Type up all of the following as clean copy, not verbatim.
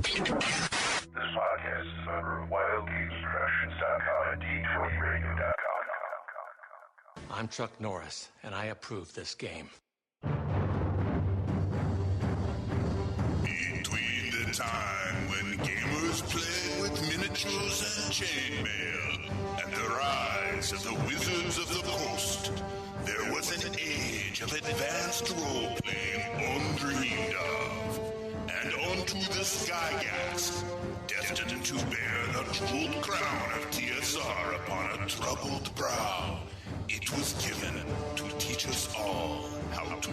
This podcast is a member of WildGamesProductions.com and D20Radio.com. I'm Chuck Norris, and I approve this game. Between the time when gamers played with miniatures and chainmail and the rise of the Wizards of the Coast, there was an age of advanced role-playing undreamed of. And onto the Skygax, destined to bear the jeweled crown of TSR upon a troubled brow, it was given to teach us all how to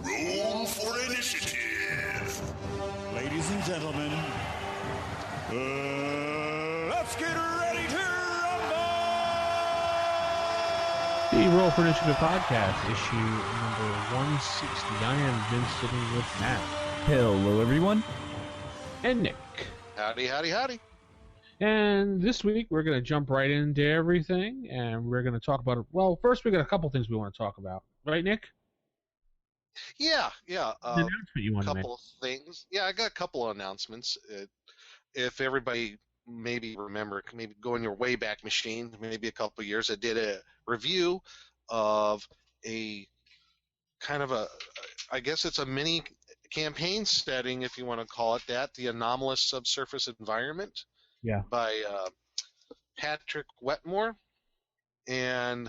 roll for initiative. Ladies and gentlemen, let's get ready to rumble! The Roll for Initiative podcast, issue number 160. I am Vince, sitting with Matt. Hello, everyone. And Nick. Howdy, howdy, howdy. And this week, we're going to jump right into everything, and we're going to talk about it. Well, first, we got a couple things we want to talk about. Right, Nick? Yeah. Announcement you want to make. Couple things. Yeah, I got a couple of announcements. If everybody maybe remember, maybe go in your Wayback Machine, maybe a couple of years, I did a review of a kind of a, I guess it's a mini campaign setting, if you want to call it that, the Anomalous Subsurface Environment. Yeah. By Patrick Wetmore, and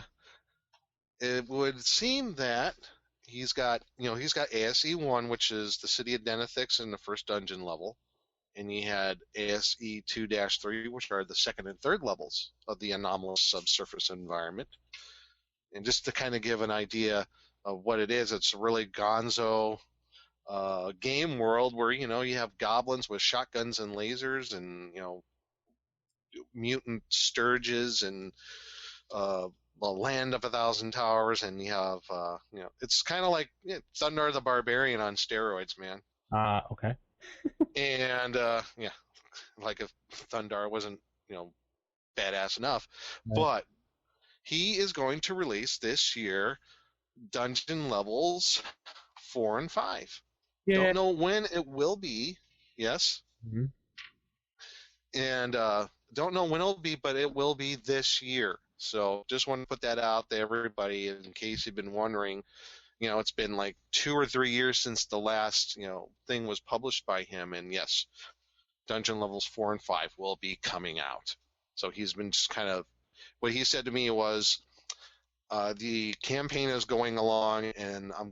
it would seem that he's got ASE 1, which is the City of Denethix in the first dungeon level, and he had ASE 2-3, which are the second and third levels of the Anomalous Subsurface Environment. And just to kind of give an idea of what it is, it's a really gonzo game world where you have goblins with shotguns and lasers, and mutant sturges, and the land of 1,000 towers, and you have it's kind of like Thundar the Barbarian on steroids, man. Okay. And like if Thundar wasn't badass enough, Right. But he is going to release this year dungeon levels 4 and 5. Yeah. Don't know when it will be. Yes. Mm-hmm. And don't know when it'll be, but it will be this year. So just want to put that out to everybody in case you've been wondering. It's been like 2 or 3 years since the last thing was published by him, and yes, dungeon levels 4 and 5 will be coming out. So he's been just kind of, what he said to me was, the campaign is going along, and I'm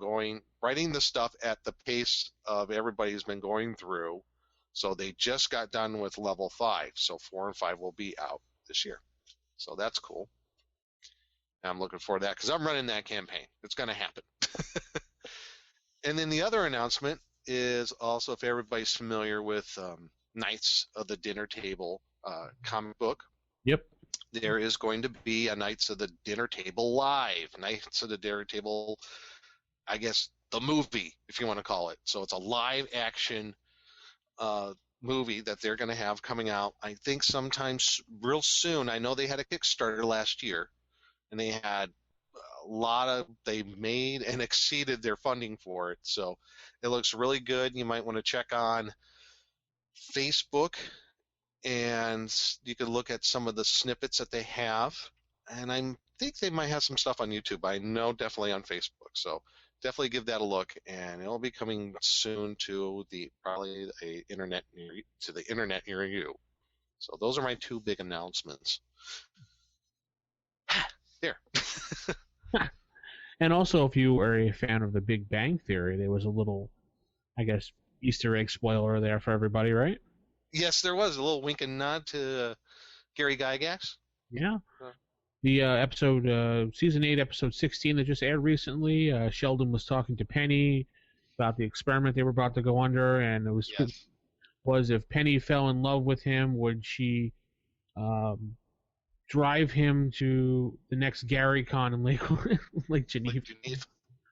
writing the stuff at the pace of everybody's been going through. So they just got done with level 5, so 4 and 5 will be out this year. So that's cool. And I'm looking forward to that because I'm running that campaign. It's going to happen. And then the other announcement is also, if everybody's familiar with Knights of the Dinner Table comic book. Yep. There is going to be a Knights of the Dinner Table live. Knights of the Dinner Table, I guess, the movie, if you want to call it. So it's a live action movie that they're going to have coming out, I think, sometime real soon. I know they had a Kickstarter last year, and they had they made and exceeded their funding for it. So it looks really good. You might want to check on Facebook, and you can look at some of the snippets that they have. And I think they might have some stuff on YouTube. I know definitely on Facebook. So definitely give that a look, and it'll be coming soon to the internet near you. So those are my 2 big announcements. There. And also, if you are a fan of The Big Bang Theory, there was a little, I guess, Easter egg spoiler there for everybody, right? Yes, there was a little wink and nod to Gary Gygax. Yeah. The episode, season 8, episode 16 that just aired recently, Sheldon was talking to Penny about the experiment they were about to go under, and it was if Penny fell in love with him, would she drive him to the next GaryCon in Lake Geneva,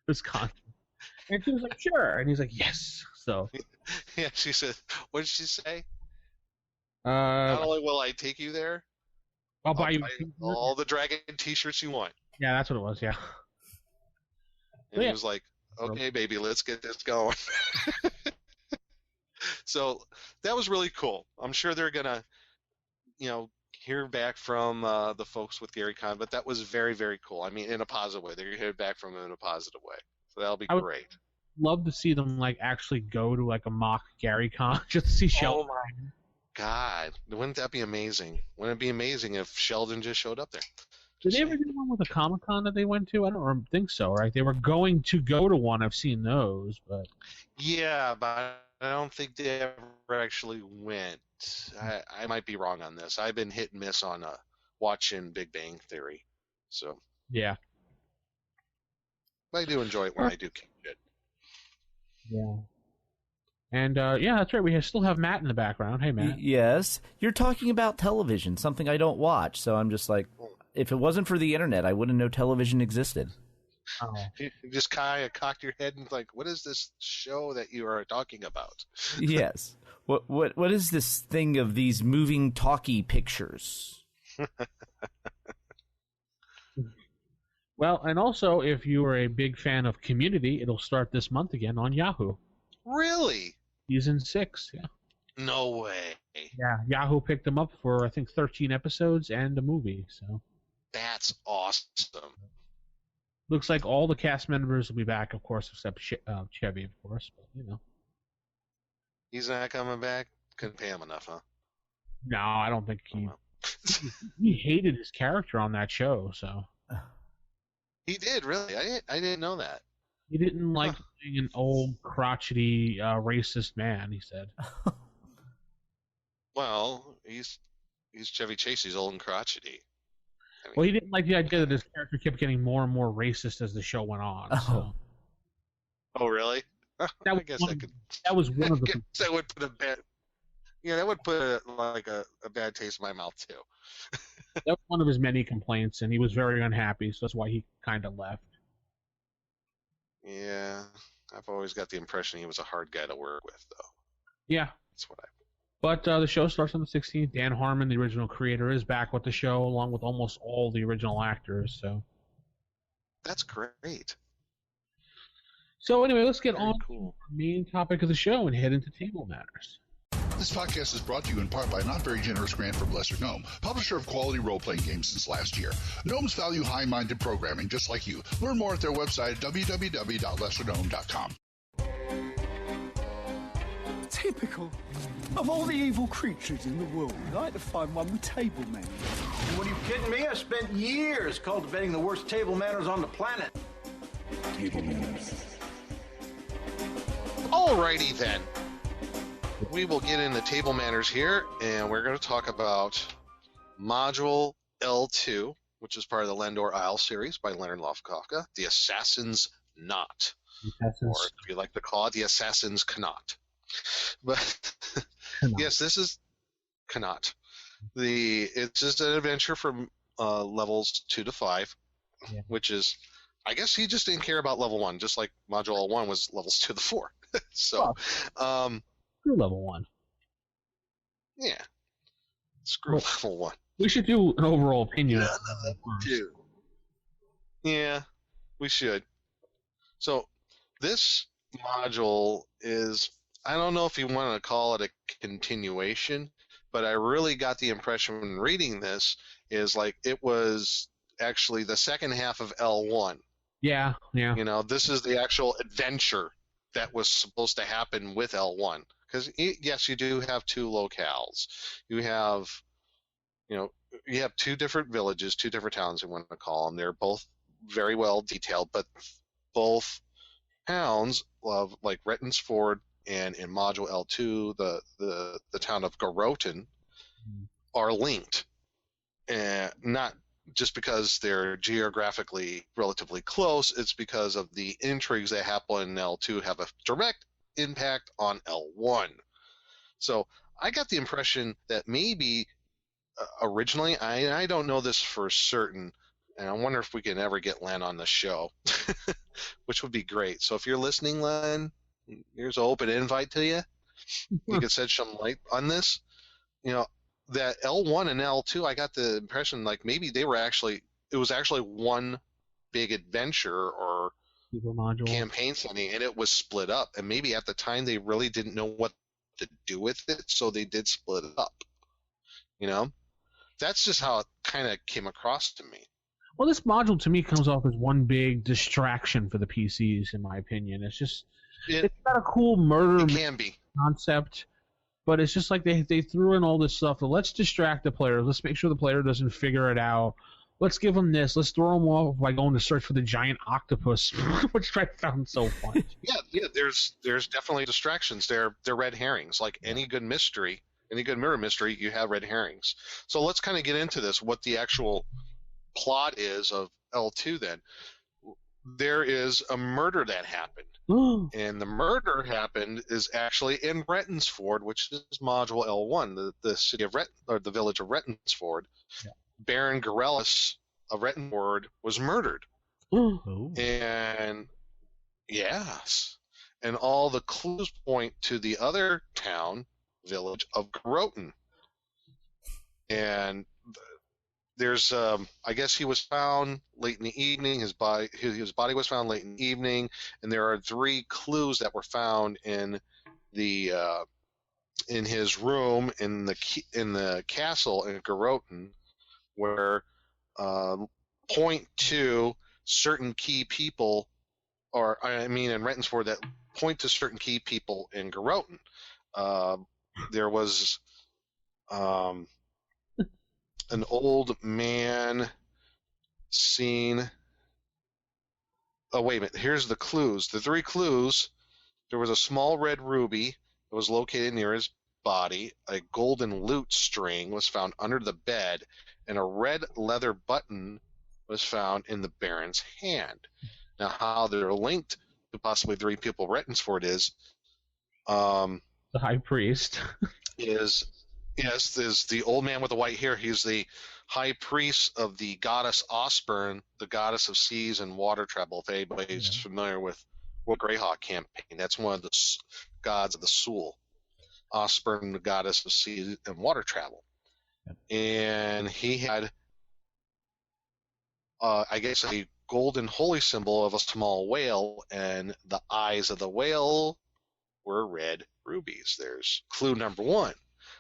Wisconsin? And she was like, sure. And he's like, yes. So. Yeah, she said, what did she say? Not only will I take you there, I'll buy you all the Dragon t-shirts you want. Yeah, that's what it was, yeah. And he was like, okay, baby, let's get this going. So that was really cool. I'm sure they're gonna, hear back from the folks with Gary Con, but that was very, very cool. I mean, in a positive way. They're gonna hear back from him in a positive way. So that'll be great. Love to see them actually go to a mock Gary Con just to see Sheldon. Oh my God, wouldn't that be amazing? Wouldn't it be amazing if Sheldon just showed up there? Did they ever do one with a Comic-Con that they went to? I don't think so, right? They were going to go to one. I've seen those, but yeah, but I don't think they ever actually went. I might be wrong on this. I've been hit and miss on watching Big Bang Theory, so yeah. I do enjoy it when I do catch it. Yeah. And, that's right. We still have Matt in the background. Hey, Matt. Yes. You're talking about television, something I don't watch. So I'm just like, if it wasn't for the internet, I wouldn't know television existed. Oh. You just kind of cocked your head and like, what is this show that you are talking about? Yes. What is this thing of these moving talkie pictures? Well, and also, if you are a big fan of Community, it'll start this month again on Yahoo. Really? Season 6, yeah. No way. Yeah, Yahoo picked them up for, I think, 13 episodes and a movie, so. That's awesome. Looks like all the cast members will be back, of course, except Chevy, of course, but, He's not coming back? Couldn't pay him enough, huh? No, I don't think he hated his character on that show, so. He did, really? I didn't know that. He didn't like being an old, crotchety, racist man, he said. Well, he's Chevy Chase. He's old and crotchety. I mean, Well, he didn't like the idea that his character kept getting more and more racist as the show went on. So. Oh, really? That was one of the. Guess that would put a bad. Yeah, that would put a bad taste in my mouth too. That was one of his many complaints, and he was very unhappy, so that's why he kind of left. Yeah, I've always got the impression he was a hard guy to work with, though. Yeah. That's what I. But the show starts on the 16th. Dan Harmon, the original creator, is back with the show, along with almost all the original actors. So. That's great. So anyway, let's get on Cool. to our main topic of the show and head into Table Matters. This podcast is brought to you in part by a not very generous grant from Lesser Gnome, publisher of quality role-playing games since last year. Gnomes value high-minded programming just like you. Learn more at their website at www.lessergnome.com. Typical. Of all the evil creatures in the world, I'd like to find one with table manners. What are you kidding me? I spent years cultivating the worst table manners on the planet. Table manners. Alrighty then. We will get into table manners here, and we're going to talk about Module L2, which is part of the Landor Isle series by Leonard Lofkofka, The Assassin's Knot. Or if you like to call it, The Assassin's Knot. But yes, this is Knot. It's just an adventure from levels 2 to 5, which is, I guess he just didn't care about level 1, just like Module L1 was levels 2 to 4. So, Screw level 1. Yeah. Screw level 1. We should do an overall opinion. Yeah, we should. So, this module is, I don't know if you want to call it a continuation, but I really got the impression when reading this is like it was actually the second half of L1. Yeah. This is the actual adventure that was supposed to happen with L1. Because, yes, you do have 2 locales. You have, you have 2 different villages, 2 different towns, you want to call them. They're both very well detailed, but both towns, like Retton's Ford and in Module L2, the town of Garotan, are linked. And not just because they're geographically relatively close, it's because of the intrigues that happen in L2 have a direct impact on L1. So I got the impression that maybe originally, I don't know this for certain, and I wonder if we can ever get Len on the show, which would be great. So if you're listening, Len, here's an open invite to you. You could shed some light on this. That L1 and L2, I got the impression like maybe it was actually one big adventure or campaign setting, and it was split up. And maybe at the time they really didn't know what to do with it, so they did split it up. You know, that's just how it kind of came across to me. Well, this module to me comes off as one big distraction for the PCs, in my opinion. It's got a cool murder concept, but it's just like they threw in all this stuff. So let's distract the player. Let's make sure the player doesn't figure it out. Let's give them this. Let's throw them off by going to search for the giant octopus, which I found so fun. Yeah. There's definitely distractions. They're red herrings. Like any good mystery, any good murder mystery, you have red herrings. So let's kind of get into this. What the actual plot is of L2 then. There is a murder that happened. And the murder happened is actually in Rettonsford, which is module L1, the city of the village of Rettonsford. Yeah. Baron Garellus of Rettonsford was murdered. And yes. And all the clues point to the other town, village of Garroten. And there's, I guess he was found late in the evening. His body was found late in the evening, and there are 3 clues that were found in the in his room in the castle in Garroten, where point to certain key people, or I mean in Rettonsford, that point to certain key people in Garroten. There was an old man seen. Oh, wait a minute. Here's the clues. The 3 clues. There was a small red ruby that was located near his body. A golden lute string was found under the bed, and a red leather button was found in the Baron's hand. Now, how they're linked to possibly 3 people Rettonsford is the High Priest is the old man with the white hair. He's the high priest of the goddess Osburn, the goddess of seas and water travel. If anybody's familiar with World Greyhawk campaign, that's one of the gods of the Sul. Osburn, the goddess of seas and water travel. And he had, I guess, a golden holy symbol of a small whale, and the eyes of the whale were red rubies. There's clue number 1.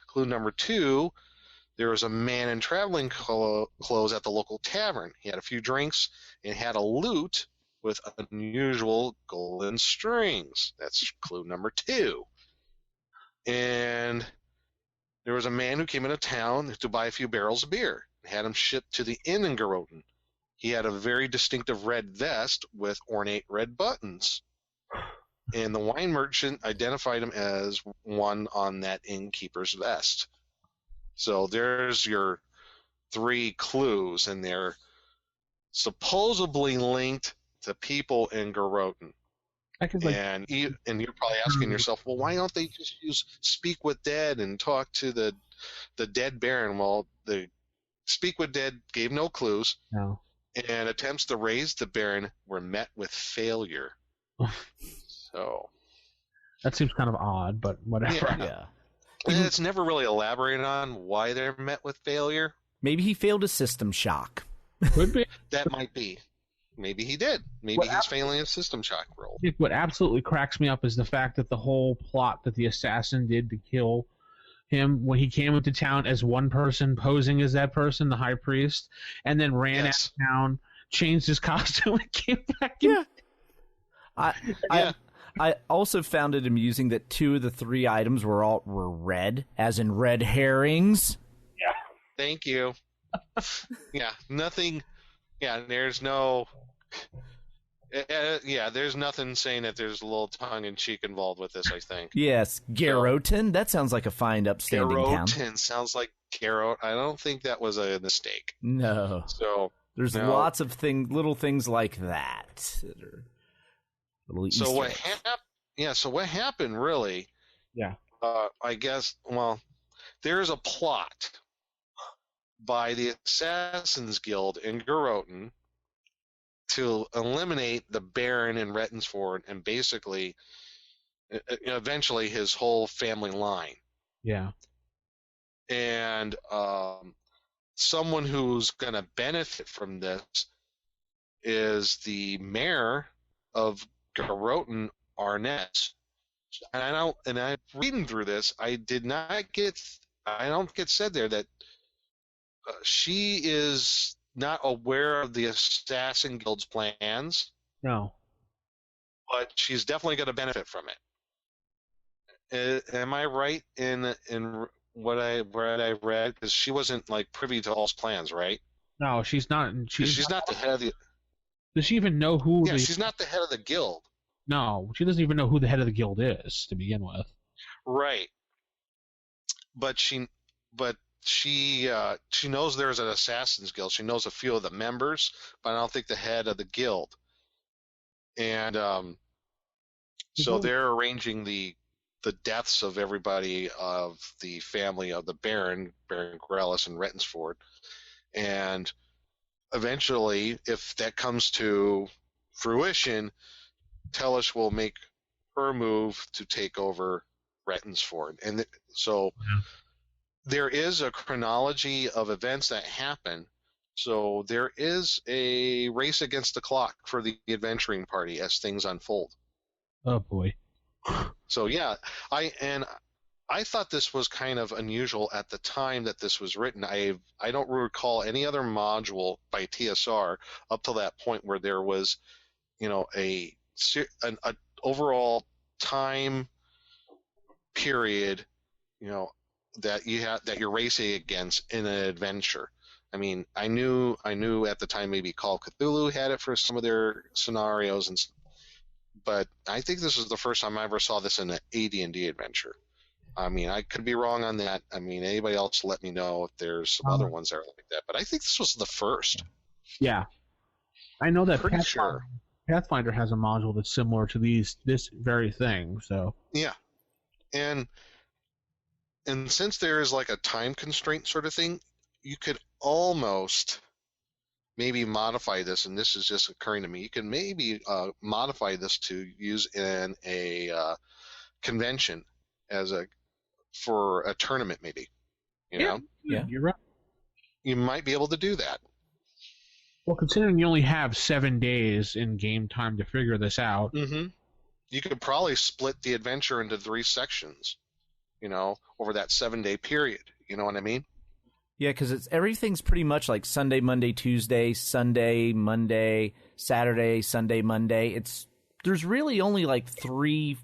Clue number 2, there was a man in traveling clothes at the local tavern. He had a few drinks and had a lute with unusual golden strings. That's clue number 2. And there was a man who came into town to buy a few barrels of beer and had them shipped to the inn in Garroten. He had a very distinctive red vest with ornate red buttons. And the wine merchant identified him as one on that innkeeper's vest. So there's your 3 clues, and they're supposedly linked to people in Garroten. And you're probably asking yourself, well, why don't they just use Speak with Dead and talk to the dead Baron? Well, the Speak with Dead gave no clues. No. And attempts to raise the Baron were met with failure. So that seems kind of odd, but whatever. Yeah. And it's never really elaborated on why they're met with failure. Maybe he failed a system shock. Could be. That might be. Maybe he did. Maybe he's failing a system shock roll. What absolutely cracks me up is the fact that the whole plot that the assassin did to kill him when he came into town as one person, posing as that person, the High Priest, and then ran out of town, changed his costume, and came back in. I also found it amusing that 2 of the 3 items were red, as in red herrings. Yeah. Thank you. Yeah, nothing. Yeah, there's no. There's nothing saying that there's a little tongue-in-cheek involved with this, I think. Yes, Garroten. That sounds like a fine, upstanding town. Garroten sounds like Garrote. I don't think that was a mistake. No. So there's lots of little things like that are little Easter eggs. So what happened, really? Yeah. I guess. Well, there's a plot by the Assassin's Guild in Garroten to eliminate the Baron in Rettonsford and basically, eventually, his whole family line. Yeah. And someone who's going to benefit from this is the mayor of Garroten, Arnett, and I'm reading through this, I don't get said there that she is not aware of the Assassin Guild's plans. No. But she's definitely going to benefit from it. Am I right in what I read? Because she wasn't like privy to all's plans, right? No, she's not. She's not the head of the. Does she even know who? Yeah, she's not the head of the guild. No, she doesn't even know who the head of the guild is to begin with. Right. But she knows there's an Assassin's Guild. She knows a few of the members, but I don't think the head of the guild. And so they're arranging the deaths of everybody of the family of the Baron Grelis and Rettensford. And eventually, if that comes to fruition, Tellish will make her move to take over Rettensford. And so there is a chronology of events that happen. So there is a race against the clock for the adventuring party as things unfold. Oh boy. So yeah, I thought this was kind of unusual at the time that this was written. I don't recall any other module by TSR up till that point where there was, an overall time period, that you're racing against in an adventure. I mean, I knew at the time maybe Call of Cthulhu had it for some of their scenarios, but I think this was the first time I ever saw this in an AD&D adventure. I mean, I could be wrong on that. I mean, anybody else let me know if there's some other ones that are like that. But I think this was the first. Yeah. I know that Pretty sure. Pathfinder has a module that's similar to this very thing. So yeah. And since there is like a time constraint sort of thing, you could almost maybe modify this, and this is just occurring to me. You can maybe modify this to use in a convention for a tournament, maybe. You know? Yeah, you're right. You might be able to do that. Well, considering you only have 7 days in game time to figure this out, you could probably split the adventure into 3 sections, over that 7-day period. You know what I mean? Yeah, because everything's pretty much like Sunday, Monday, Tuesday, Sunday, Monday, Saturday, Sunday, Monday. There's really only like 3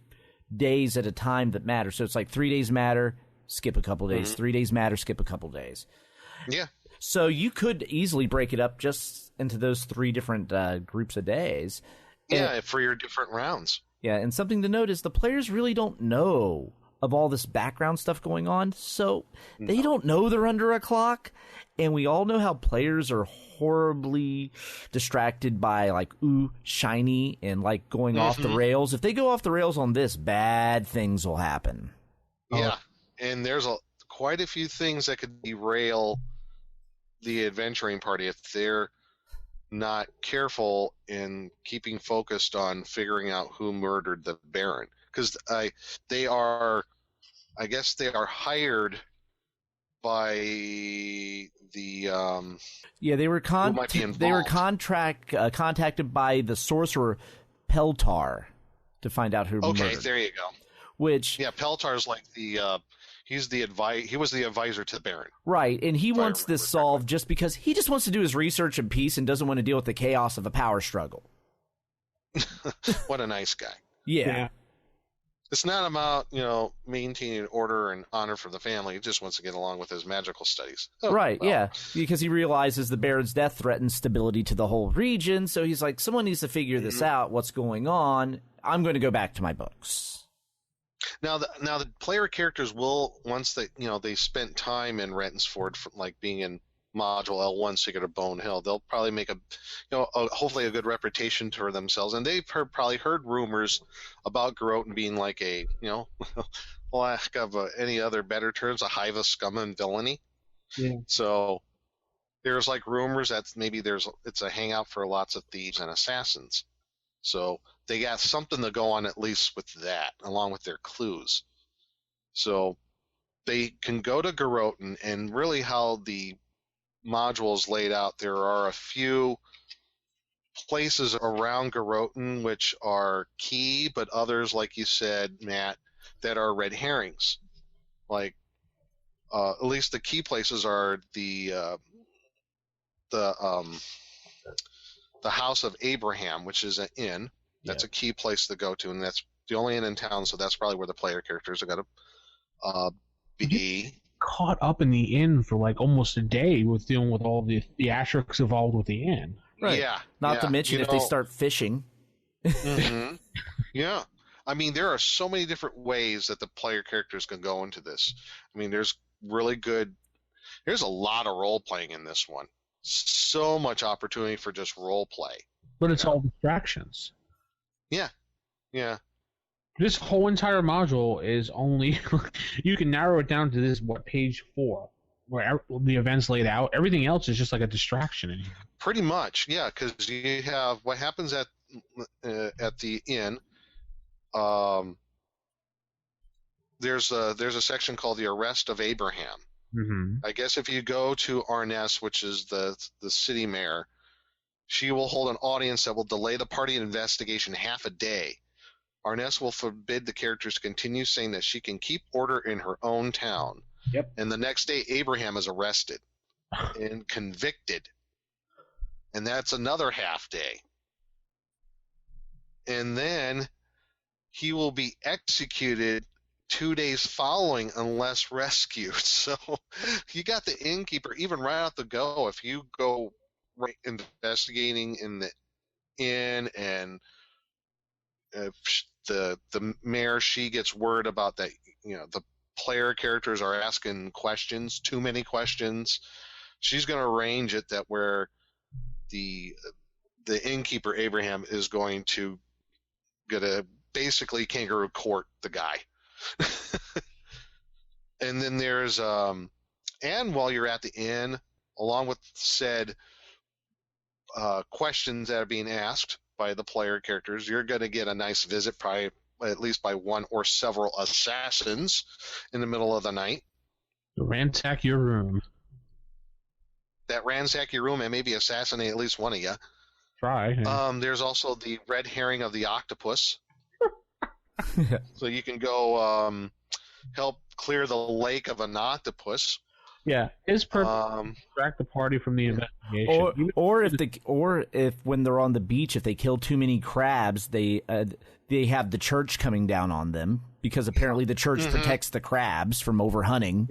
days at a time that matter. So it's like 3 days matter, skip a couple days. 3 days matter, skip a couple days. Yeah. So you could easily break it up just into those 3 different groups of days. Yeah, for your different rounds. Yeah, and something to note is the players really don't know of all this background stuff going on, so they don't know they're under a clock, and we all know how players are horribly distracted by, like, shiny, and, like, going off the rails. If they go off the rails on this, bad things will happen. Yeah, and there's quite a few things that could derail the adventuring party if they're not careful in keeping focused on figuring out who murdered the Baron. Because they are hired by the they were contacted by the sorcerer Peltar to find out who murdered. Okay, there you go. Peltar's like he was the advisor to the Baron. Right, and he wants this solved just because he just wants to do his research in peace and doesn't want to deal with the chaos of a power struggle. What a nice guy. Yeah. It's not about, maintaining order and honor for the family. He just wants to get along with his magical studies. Yeah, because he realizes the Baron's death threatens stability to the whole region, so he's like, someone needs to figure this out, what's going on. I'm going to go back to my books. Now the player characters will, once they spent time in Rettensford, like being in Module L1 Secret of Bone Hill, they'll probably make hopefully a good reputation for themselves. And they've probably heard rumors about Garroten being like a, lack of any other better terms, a hive of scum and villainy. Yeah. So there's like rumors that maybe it's a hangout for lots of thieves and assassins. So they got something to go on at least with that, along with their clues. So they can go to Garroten, and really how the modules laid out, there are a few places around Garotan which are key, but others, like you said, Matt, that are red herrings. Like, at least the key places are the House of Abraham, which is an inn. That's a key place to go to, and that's the only inn in town, so that's probably where the player characters are going to be. Caught up in the inn for like almost a day with dealing with all the theatrics involved with the inn. Right. Yeah. Not to mention if they start fishing. Mm-hmm. Yeah. I mean, there are so many different ways that the player characters can go into this. I mean, there's a lot of role playing in this one. So much opportunity for just role play. But it's all distractions. Yeah. Yeah. This whole entire module is only you can narrow it down to this page 4, where the events laid out. Everything else is just like a distraction in here. Pretty much, yeah, because you have what happens at the inn. There's a section called the Arrest of Abraham. Mm-hmm. I guess if you go to Arness, which is the city mayor, she will hold an audience that will delay the party investigation half a day. Arness will forbid the characters to continue, saying that she can keep order in her own town. Yep. And the next day, Abraham is arrested and convicted. And that's another half day. And then he will be executed 2 days following unless rescued. So you got the innkeeper, even right out the go, if you go right investigating in the inn and if the mayor, she gets word about that, the player characters are asking questions, too many questions, she's going to arrange it that where the innkeeper Abraham is going to basically kangaroo court the guy. And then there's and while you're at the inn, along with said questions that are being asked by the player characters, you're going to get a nice visit, probably at least by one or several assassins in the middle of the night. Ransack your room. That ransack your room and maybe assassinate at least one of you. Try. Yeah. There's also the red herring of the octopus. So you can go help clear the lake of an octopus. Yeah, his purpose distract the party from the investigation. Or if when they're on the beach, if they kill too many crabs, they have the church coming down on them because apparently the church protects the crabs from overhunting.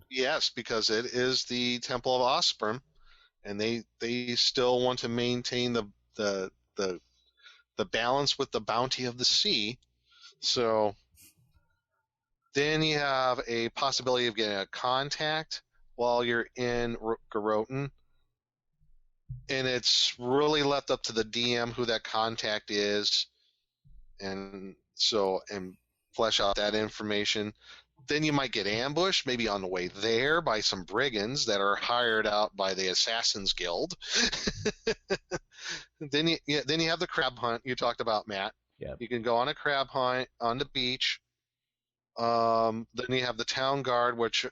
Yeah, because it is the Temple of Osprim, and they still want to maintain the balance with the bounty of the sea. So then you have a possibility of getting a contact while you're in Garotan, and it's really left up to the DM who that contact is, and flesh out that information. Then you might get ambushed, maybe on the way there, by some brigands that are hired out by the Assassin's Guild. Then you have the crab hunt you talked about, Matt. Yep. You can go on a crab hunt on the beach. Then you have the town guard, which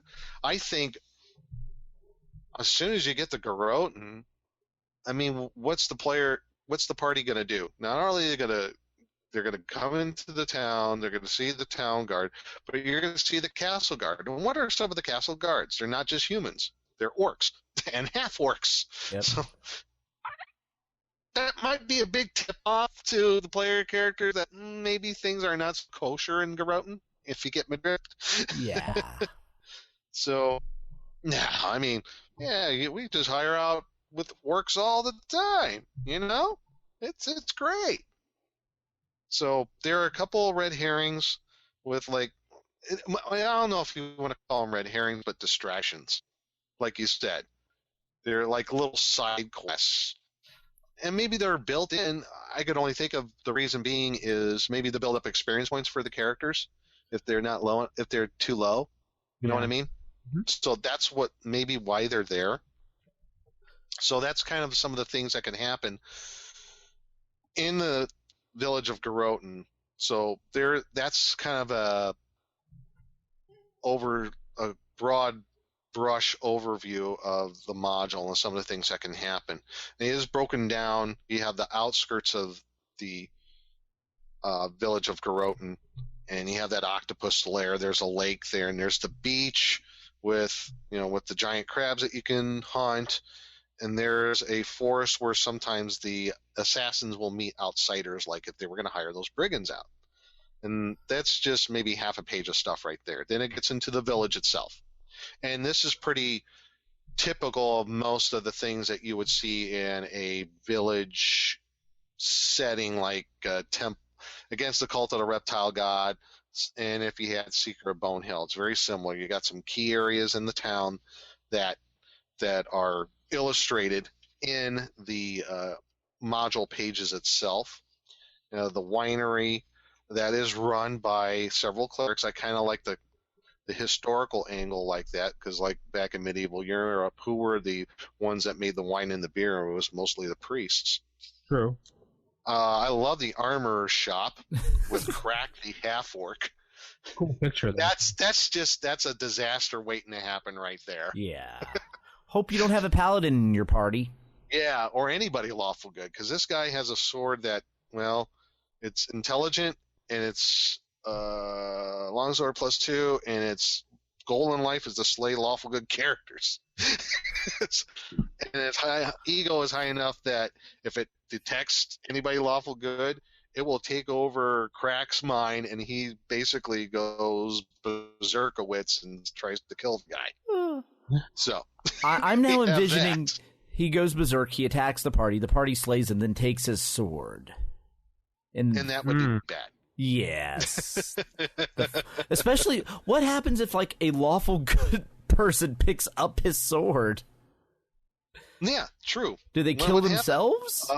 I think as soon as you get to Garotan, I mean, what's the party going to do? Not only they're going to come into the town, they're going to see the town guard, but you're going to see the castle guard. And what are some of the castle guards? They're not just humans. They're orcs and half-orcs. Yep. So that might be a big tip-off to the player character that maybe things are not so kosher in Garotan, if you get my drift. Yeah. So, I mean, we just hire out with orcs all the time, It's great. So there are a couple of red herrings with, I don't know if you want to call them red herrings, but distractions, like you said. They're like little side quests. And maybe they're built in. I could only think of the reason being is maybe to build up experience points for the characters if they're not low, if they're too low. You know what I mean? Mm-hmm. So that's maybe why they're there. So that's kind of some of the things that can happen in the village of Garotan. So that's kind of a broad brush overview of the module and some of the things that can happen. And it is broken down. You have the outskirts of the village of Garotan, and you have that octopus lair. There's a lake there, and there's the beach with the giant crabs that you can hunt. And there's a forest where sometimes the assassins will meet outsiders, like if they were going to hire those brigands out. And that's just maybe half a page of stuff right there. Then it gets into the village itself. And this is pretty typical of most of the things that you would see in a village setting, like Against the Cult of the Reptile God, and if you had Secret of Bone Hill. It's very similar. You got some key areas in the town that are illustrated in the module pages itself. The winery that is run by several clerics. I kind of like the historical angle like that, because like back in medieval Europe, who were the ones that made the wine and the beer? It was mostly the priests. True. I love the armorer's shop with Crack the half-orc. Cool picture. That's a disaster waiting to happen right there. Yeah. Hope you don't have a paladin in your party. Yeah, or anybody lawful good, because this guy has a sword that, well, it's intelligent, and it's longsword +2, and its goal in life is to slay lawful good characters. And its ego is high enough that if it detects anybody lawful good, it will take over Crack's mind, and he basically goes berserkowitz and tries to kill the guy. So I'm now envisioning he goes berserk, he attacks the party slays him, then takes his sword. And that would be bad. Yes. Especially, what happens if, like, a lawful good person picks up his sword? Yeah, true. Do they kill themselves?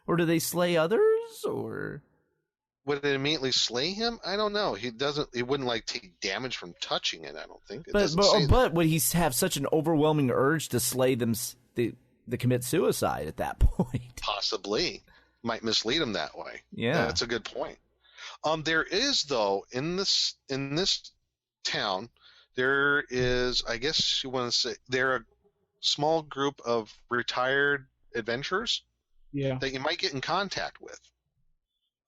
Or do they slay others? Or would it immediately slay him? I don't know. He wouldn't like take damage from touching it, I don't think. But would he have such an overwhelming urge to slay them, to commit suicide at that point? Possibly. Might mislead him that way. Yeah. That's a good point. There is, though, in this town, there is, I guess you want to say, there are a small group of retired adventurers that you might get in contact with.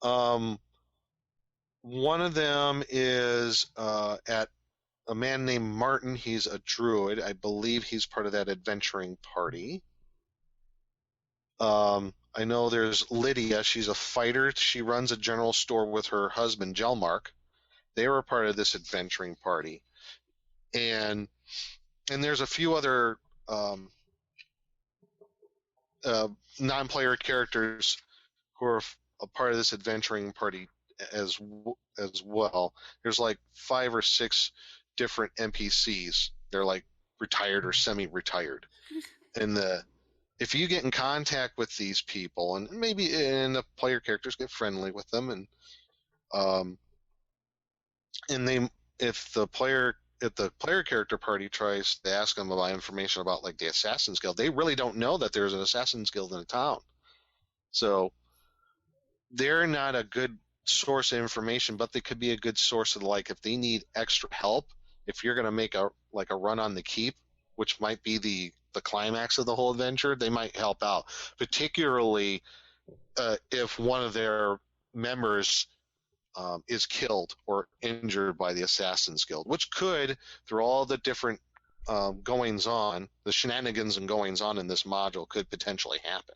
One of them is at a man named Martin. He's a druid. I believe he's part of that adventuring party. I know there's Lydia. She's a fighter. She runs a general store with her husband, Gelmark. They were a part of this adventuring party. And there's a few other non-player characters who are a part of this adventuring party as well. There's like 5 or 6 different NPCs. They're like retired or semi-retired. And if you get in contact with these people, and maybe the player characters get friendly with them, and if the player character party tries to ask them about information about like the Assassin's Guild, they really don't know that there's an Assassin's Guild in a town. So they're not a good source of information, but they could be a good source of, like, if they need extra help, if you're going to make a run on the keep, which might be the climax of the whole adventure, they might help out, particularly if one of their members is killed or injured by the Assassin's Guild, which could, through all the different goings-on, the shenanigans and goings-on in this module, could potentially happen.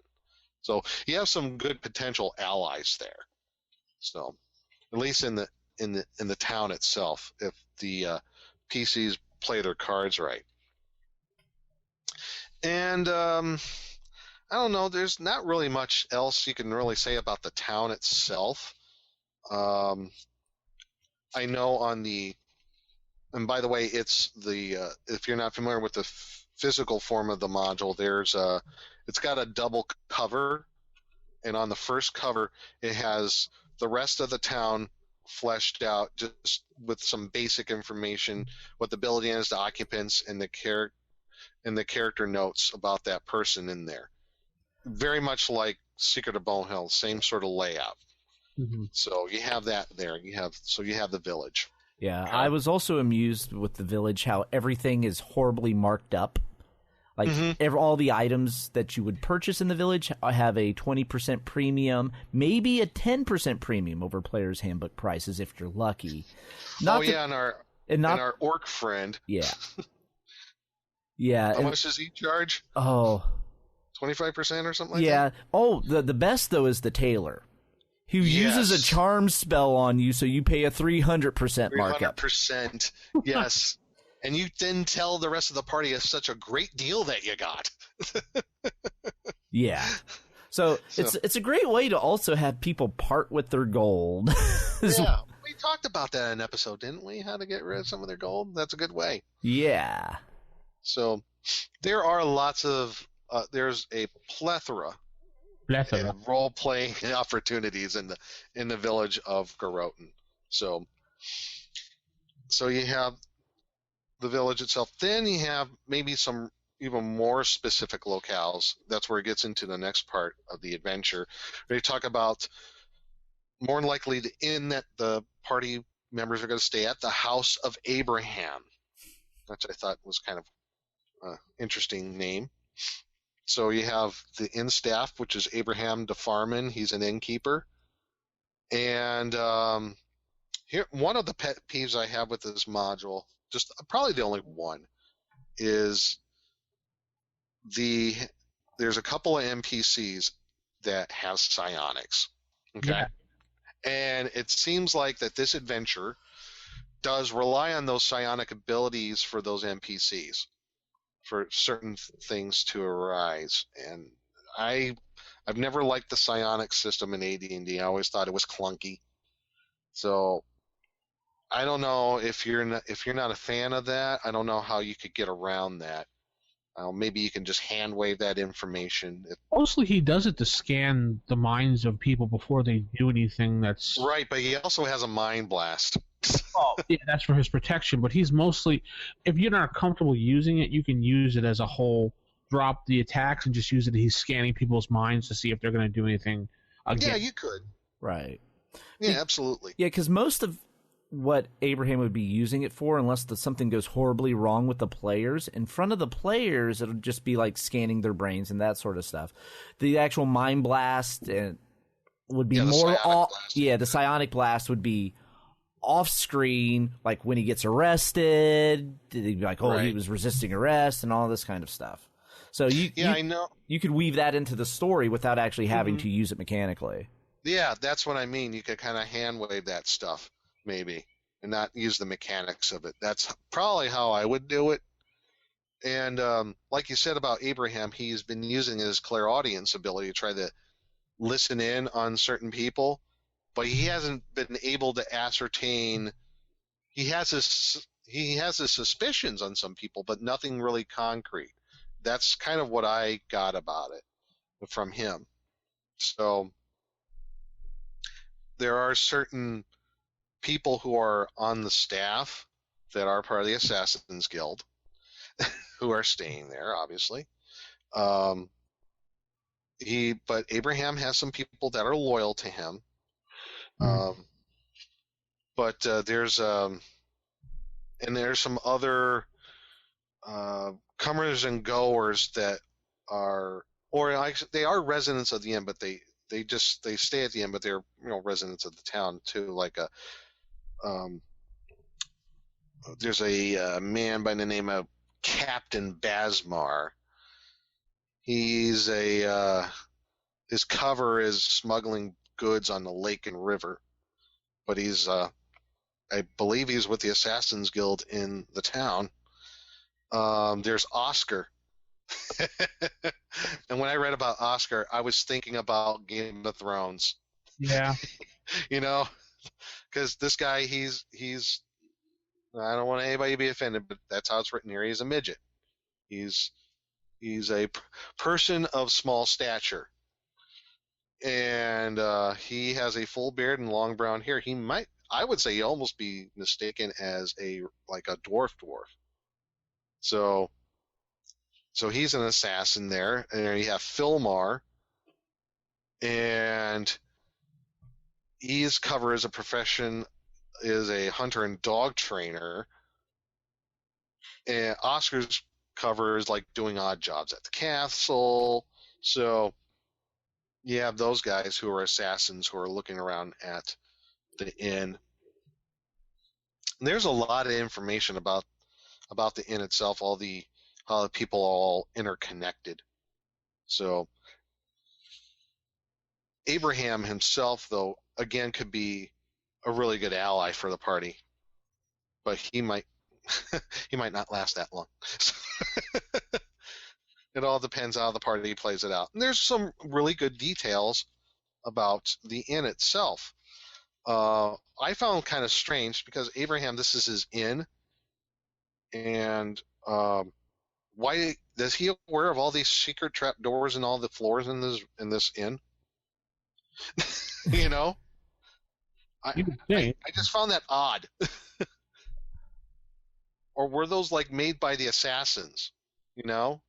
So you have some good potential allies there. So at least in the town itself, if the PCs play their cards right. And I don't know, there's not really much else you can really say about the town itself. I know and by the way, it's if you're not familiar with the physical form of the module, it's got a double cover, and on the first cover it has the rest of the town fleshed out just with some basic information, what the building is, the occupants, and the character notes about that person in there. Very much like Secret of Bone Hill, same sort of layout. Mm-hmm. So you have that there. You have the village. Yeah, I was also amused with the village, how everything is horribly marked up. Like, all the items that you would purchase in the village have a 20% premium, maybe a 10% premium over players' handbook prices if you're lucky. And our orc friend. Yeah. Yeah. How much does he charge? Oh. 25% or something like that? Yeah. Oh, the best, though, is the tailor, who uses a charm spell on you, so you pay a 300% markup. 300%, yes. And you then tell the rest of the party it's such a great deal that you got. Yeah. So it's a great way to also have people part with their gold. Yeah, we talked about that in an episode, didn't we? How to get rid of some of their gold? That's a good way. Yeah. So there are lots of there's a plethora of role-playing opportunities in the village of Garotan. So you have the village itself. Then you have maybe some even more specific locales. That's where it gets into the next part of the adventure. They talk about more than likely the inn that the party members are going to stay at, the House of Abraham, which I thought was kind of interesting name. So you have the inn staff, which is Abraham DeFarman. He's an innkeeper. And here, one of the pet peeves I have with this module, just probably the only one, is there's a couple of NPCs that has psionics. Okay. Yeah. And it seems like that this adventure does rely on those psionic abilities for those NPCs, for certain things to arise. And I've never liked the psionic system in AD&D. I always thought it was clunky. So I don't know if you're not a fan of that. I don't know how you could get around that. Maybe you can just hand wave that information. Mostly he does it to scan the minds of people before they do anything that's... Right, but he also has a mind blast. Oh, yeah, that's for his protection, but he's mostly... If you're not comfortable using it, you can use it as a whole, drop the attacks, and just use it. He's scanning people's minds to see if they're going to do anything again. Yeah, you could. Right. Yeah, absolutely. Yeah, because most of what Abraham would be using it for, unless something goes horribly wrong with the players, in front of the players, it'll just be like scanning their brains and that sort of stuff. The actual mind blast would be more off. Yeah, the psionic blast would be off screen, like when he gets arrested. They'd be like, "Oh, he was resisting arrest," and all this kind of stuff. So I know you could weave that into the story without actually having to use it mechanically. Yeah, that's what I mean. You could kind of hand wave that stuff, maybe, and not use the mechanics of it. That's probably how I would do it. And like you said about Abraham, he's been using his clairaudience ability to try to listen in on certain people, but he hasn't been able to ascertain. He has his suspicions on some people, but nothing really concrete. That's kind of what I got about it from him. So there are certain people who are on the staff that are part of the Assassin's Guild who are staying there, obviously. But Abraham has some people that are loyal to him. But there's some other comers and goers that are, they are residents of the inn, but they stay at the inn, but they're residents of the town too. Like there's a man by the name of Captain Basmar. He's his cover is smuggling goods on the lake and river, but he's I believe he's with the Assassin's Guild in the town. There's Oscar. And when I read about Oscar, I was thinking about Game of Thrones. Yeah. Because this guy, he's I don't want anybody to be offended, but that's how it's written here. He's a midget. He's a person of small stature. And he has a full beard and long brown hair. I would say he almost be mistaken as a dwarf. So he's an assassin there. And you have Philmar, and his cover is a profession is a hunter and dog trainer, and Oscar's covers like doing odd jobs at the castle. So you have those guys who are assassins who are looking around at the inn. There's a lot of information about the inn itself, how the people are all interconnected. So Abraham himself, though, again, could be a really good ally for the party, but he might not last that long. It all depends how the party plays it out. And there's some really good details about the inn itself. I found kind of strange because Abraham, this is his inn, and why is he aware of all these secret trap doors and all the floors in this inn? You know, I just found that odd. Or were those like made by the assassins? You know,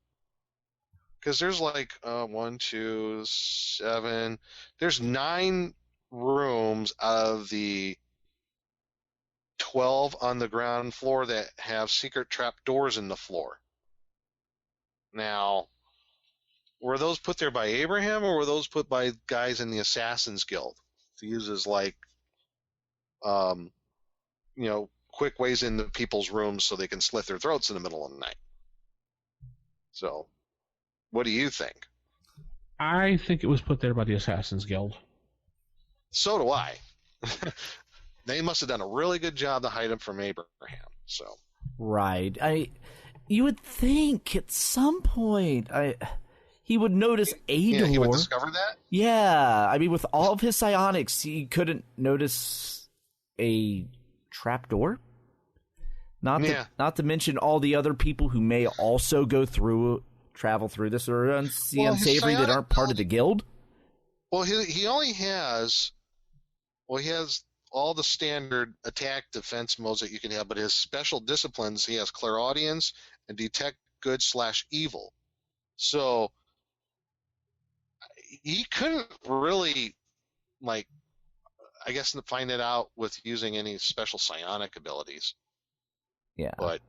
because there's like 1, 2, 7. There's 9 rooms of the 12 on the ground floor that have secret trap doors in the floor. Now, were those put there by Abraham, or were those put by guys in the Assassin's Guild to use as like, quick ways into people's rooms so they can slit their throats in the middle of the night? So, what do you think? I think it was put there by the Assassin's Guild. So do I. They must have done a really good job to hide him from Abraham. So. Right. You would think at some point he would notice a door. He would discover that? Yeah. I mean, with all of his psionics, he couldn't notice a trapdoor. Not to mention all the other people who may also travel through this or unsavory that aren't part of the guild. Well, he only has. Well, he has all the standard attack defense modes that you can have, but his special disciplines, he has clairaudience and detect good/evil. So he couldn't really, find it out with using any special psionic abilities. Yeah. But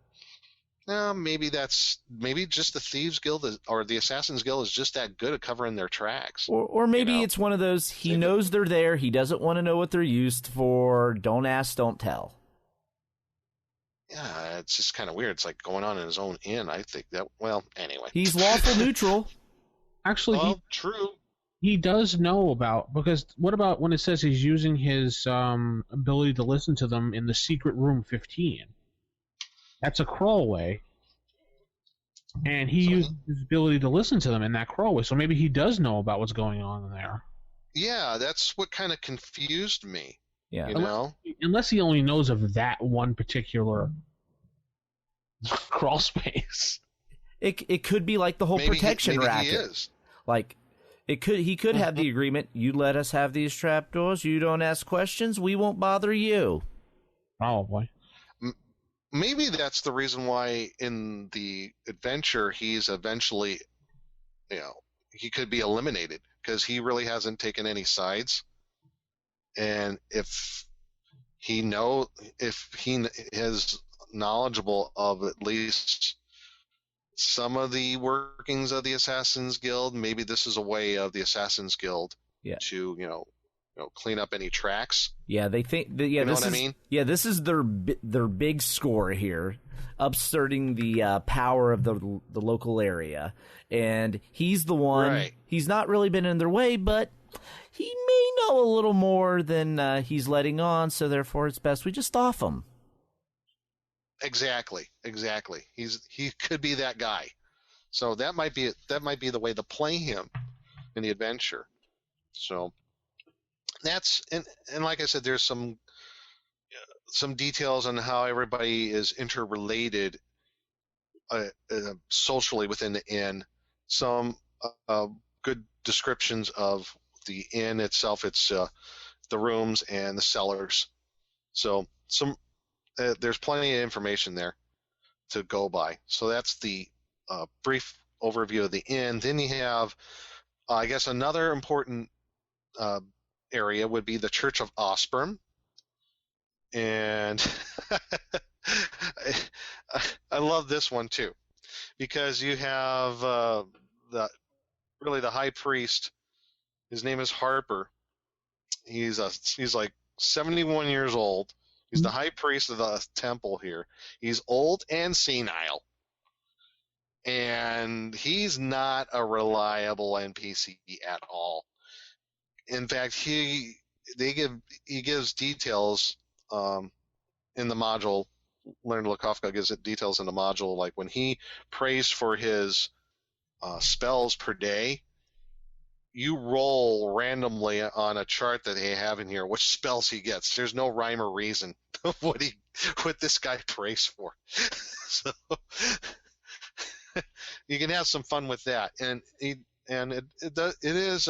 maybe just the Thieves Guild or the Assassin's Guild is just that good at covering their tracks. Or maybe it's one of those, he knows they're there, he doesn't want to know what they're used for, don't ask, don't tell. Yeah, it's just kind of weird. It's like going on in his own inn. I think that, anyway. He's lawful neutral. Actually, true. He does know about, because what about when it says he's using his ability to listen to them in the secret room 15? That's a crawlway. And he used his ability to listen to them in that crawlway, so maybe he does know about what's going on in there. Yeah, that's what kind of confused me. Yeah. Unless he only knows of that one particular crawl space. It could be like the whole protection racket. He is. Like, he could have the agreement, you let us have these trapdoors, you don't ask questions, we won't bother you. Probably. Maybe that's the reason why in the adventure he's eventually, he could be eliminated because he really hasn't taken any sides. And if he is knowledgeable of at least some of the workings of the Assassin's Guild, maybe this is a way of the Assassin's Guild to, clean up any tracks. Yeah, they think. I mean? Yeah, this is their big score here, upstarting the power of the local area, and he's the one. Right. He's not really been in their way, but he may know a little more than he's letting on. So therefore, it's best we just off him. Exactly. He could be that guy. So that might be the way to play him in the adventure. So. That's and like I said, there's some details on how everybody is interrelated socially within the inn. Some good descriptions of the inn itself. It's the rooms and the cellars. So there's plenty of information there to go by. So that's the brief overview of the inn. Then you have, I guess, another important area would be the Church of Osborne. And I love this one too, because you have the high priest. His name is Harper. He's like 71 years old. He's the high priest of the temple here. He's old and senile. And he's not a reliable NPC at all. In fact, he gives details in the module. Leonard Lukowka gives it details in the module, like when he prays for his spells per day. You roll randomly on a chart that they have in here which spells he gets. There's no rhyme or reason of what this guy prays for. So you can have some fun with that, and it is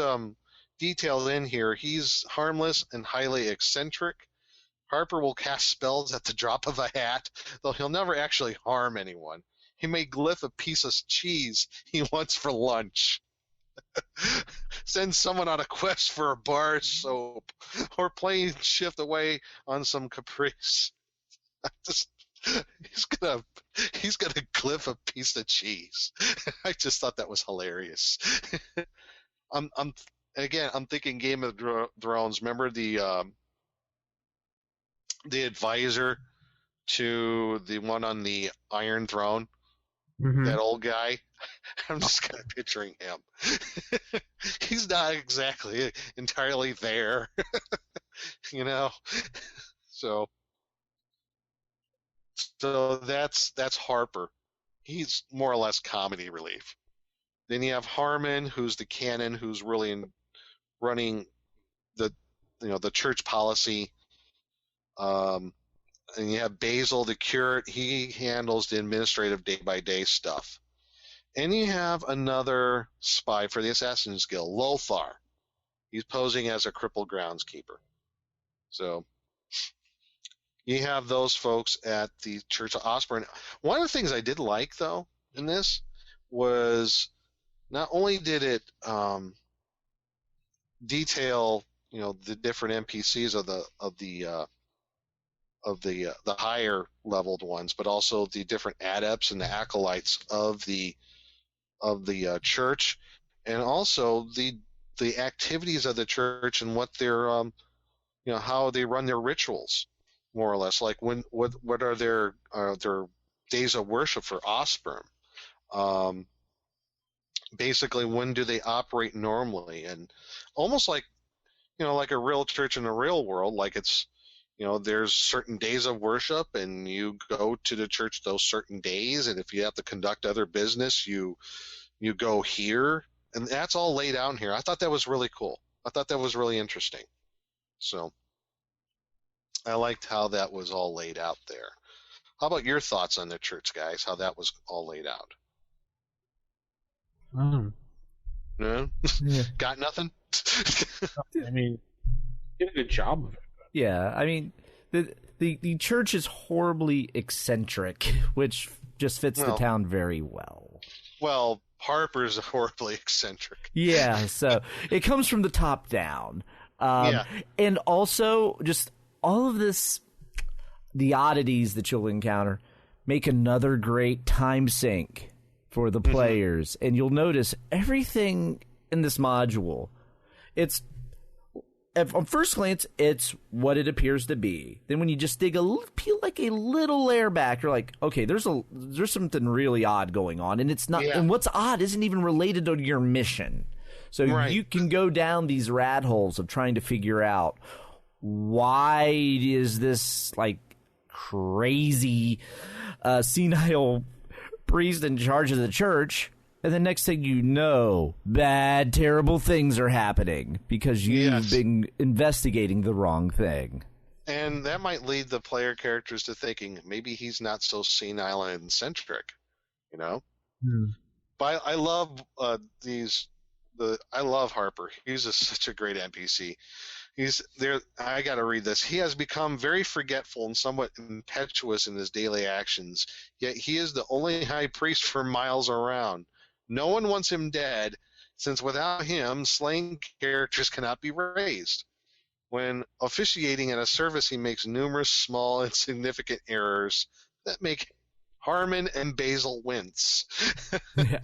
detailed in here. He's harmless and highly eccentric. Harper will cast spells at the drop of a hat, though he'll never actually harm anyone. He may glyph a piece of cheese he wants for lunch. Send someone on a quest for a bar of soap, or plane shift away on some caprice. He's gonna glyph a piece of cheese. I just thought that was hilarious. I'm thinking Game of Thrones. Remember the advisor to the one on the Iron Throne? Mm-hmm. That old guy. I'm just kind of picturing him. He's not exactly entirely there, you know. So that's Harper. He's more or less comedy relief. Then you have Harmon, who's the canon, who's really running the church policy. And you have Basil, the curate. He handles the administrative day-by-day stuff. And you have another spy for the Assassin's Guild, Lothar. He's posing as a crippled groundskeeper. So you have those folks at the Church of Osborne. One of the things I did like, though, in this was not only did it detail, the different NPCs of the higher leveled ones, but also the different adepts and the acolytes of the church, and also the activities of the church and what their how they run their rituals, more or less. Like what are their days of worship for Osborne? Basically, when do they operate normally? And almost like like a real church in the real world, like it's. There's certain days of worship, and you go to the church those certain days, and if you have to conduct other business, you go here, and that's all laid out in here. I thought that was really cool. I thought that was really interesting. So I liked how that was all laid out there. How about your thoughts on the church, guys? How that was all laid out? No? Yeah. Got nothing? I mean, did a good job of it. Yeah, I mean, the church is horribly eccentric, which just fits the town very well. Well, Harper's horribly eccentric. Yeah, so it comes from the top down. And also, just all of this, the oddities that you'll encounter, make another great time sink for the players. And you'll notice everything in this module, on first glance, it's what it appears to be. Then when you just peel like a little layer back, you're like, okay, there's something really odd going on, and it's not. Yeah. And what's odd isn't even related to your mission. So you can go down these rat holes of trying to figure out why is this like crazy senile priest in charge of the church. And the next thing you know, bad, terrible things are happening because you've been investigating the wrong thing. And that might lead the player characters to thinking maybe he's not so senile and eccentric, But I love I love Harper. He's such a great NPC. He's there. I got to read this. He has become very forgetful and somewhat impetuous in his daily actions. Yet he is the only high priest for miles around. No one wants him dead, since without him, slain characters cannot be raised. When officiating at a service, he makes numerous small and significant errors that make Harmon and Basil wince. Yeah.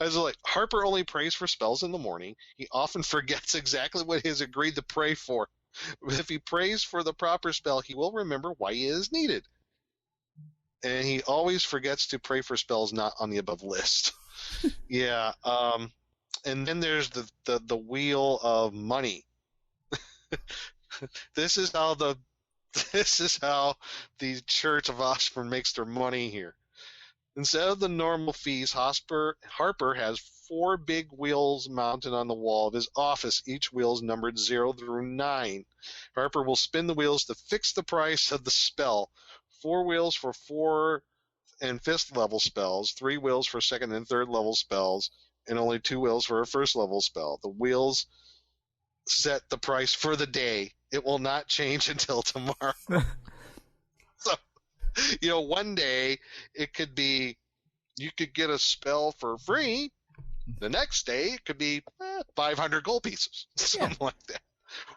I was like, Harper only prays for spells in the morning. He often forgets exactly what he has agreed to pray for. If he prays for the proper spell, he will remember why it is needed. And he always forgets to pray for spells not on the above list. Yeah. And then there's the wheel of money. This is how the Church of Osborne makes their money here. Instead of the normal fees, Harper has 4 big wheels mounted on the wall of his office. Each wheel is numbered 0 through 9. Harper will spin the wheels to fix the price of the spell. 4 wheels for 4th and 5th level spells, 3 wheels for 2nd and 3rd level spells, and only 2 wheels for a 1st level spell. The wheels set the price for the day. It will not change until tomorrow. So, one day it could be you could get a spell for free. The next day it could be 500 gold pieces, something like that,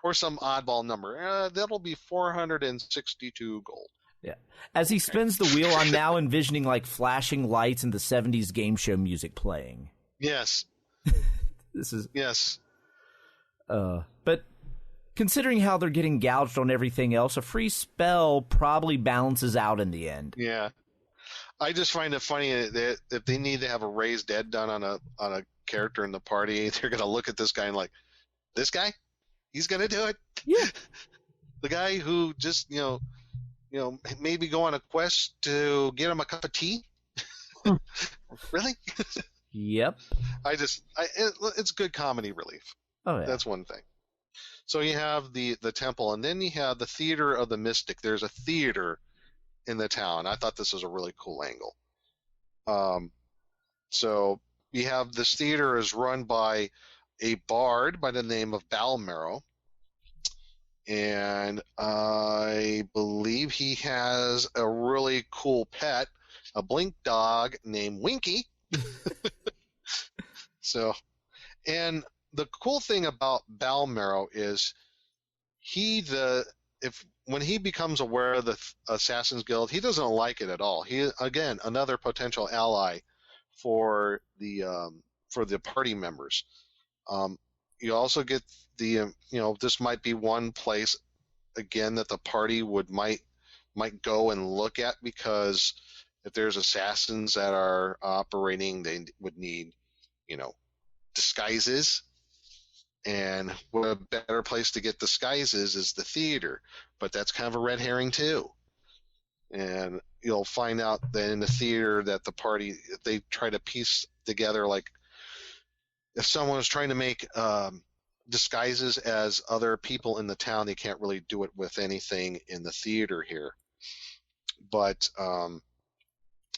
or some oddball number. That'll be 462 gold. Yeah. As he spins the wheel, I'm now envisioning like flashing lights and the 70s game show music playing. Yes. This is yes. But considering how they're getting gouged on everything else, a free spell probably balances out in the end. Yeah. I just find it funny that if they need to have a raised dead done on a character in the party, they're going to look at this guy and like, this guy? He's going to do it? Yeah. The guy who just, maybe go on a quest to get him a cup of tea? Really? Yep. It's good comedy relief. Oh, yeah. That's one thing. So you have the temple, and then you have the Theater of the Mystic. There's a theater in the town. I thought this was a really cool angle. So you have this theater is run by a bard by the name of Balmarrow, and I believe he has a really cool pet, a blink dog named Winky. And the cool thing about Balmarrow is when he becomes aware of the Assassin's Guild, he doesn't like it at all. He, again, another potential ally for the party members. You also get this might be one place again that the party might go and look at, because if there's assassins that are operating, they would need disguises. And what a better place to get disguises is the theater. But that's kind of a red herring too. And you'll find out that in the theater that the party, they try to piece together, like if someone is trying to make disguises as other people in the town, they can't really do it with anything in the theater here. But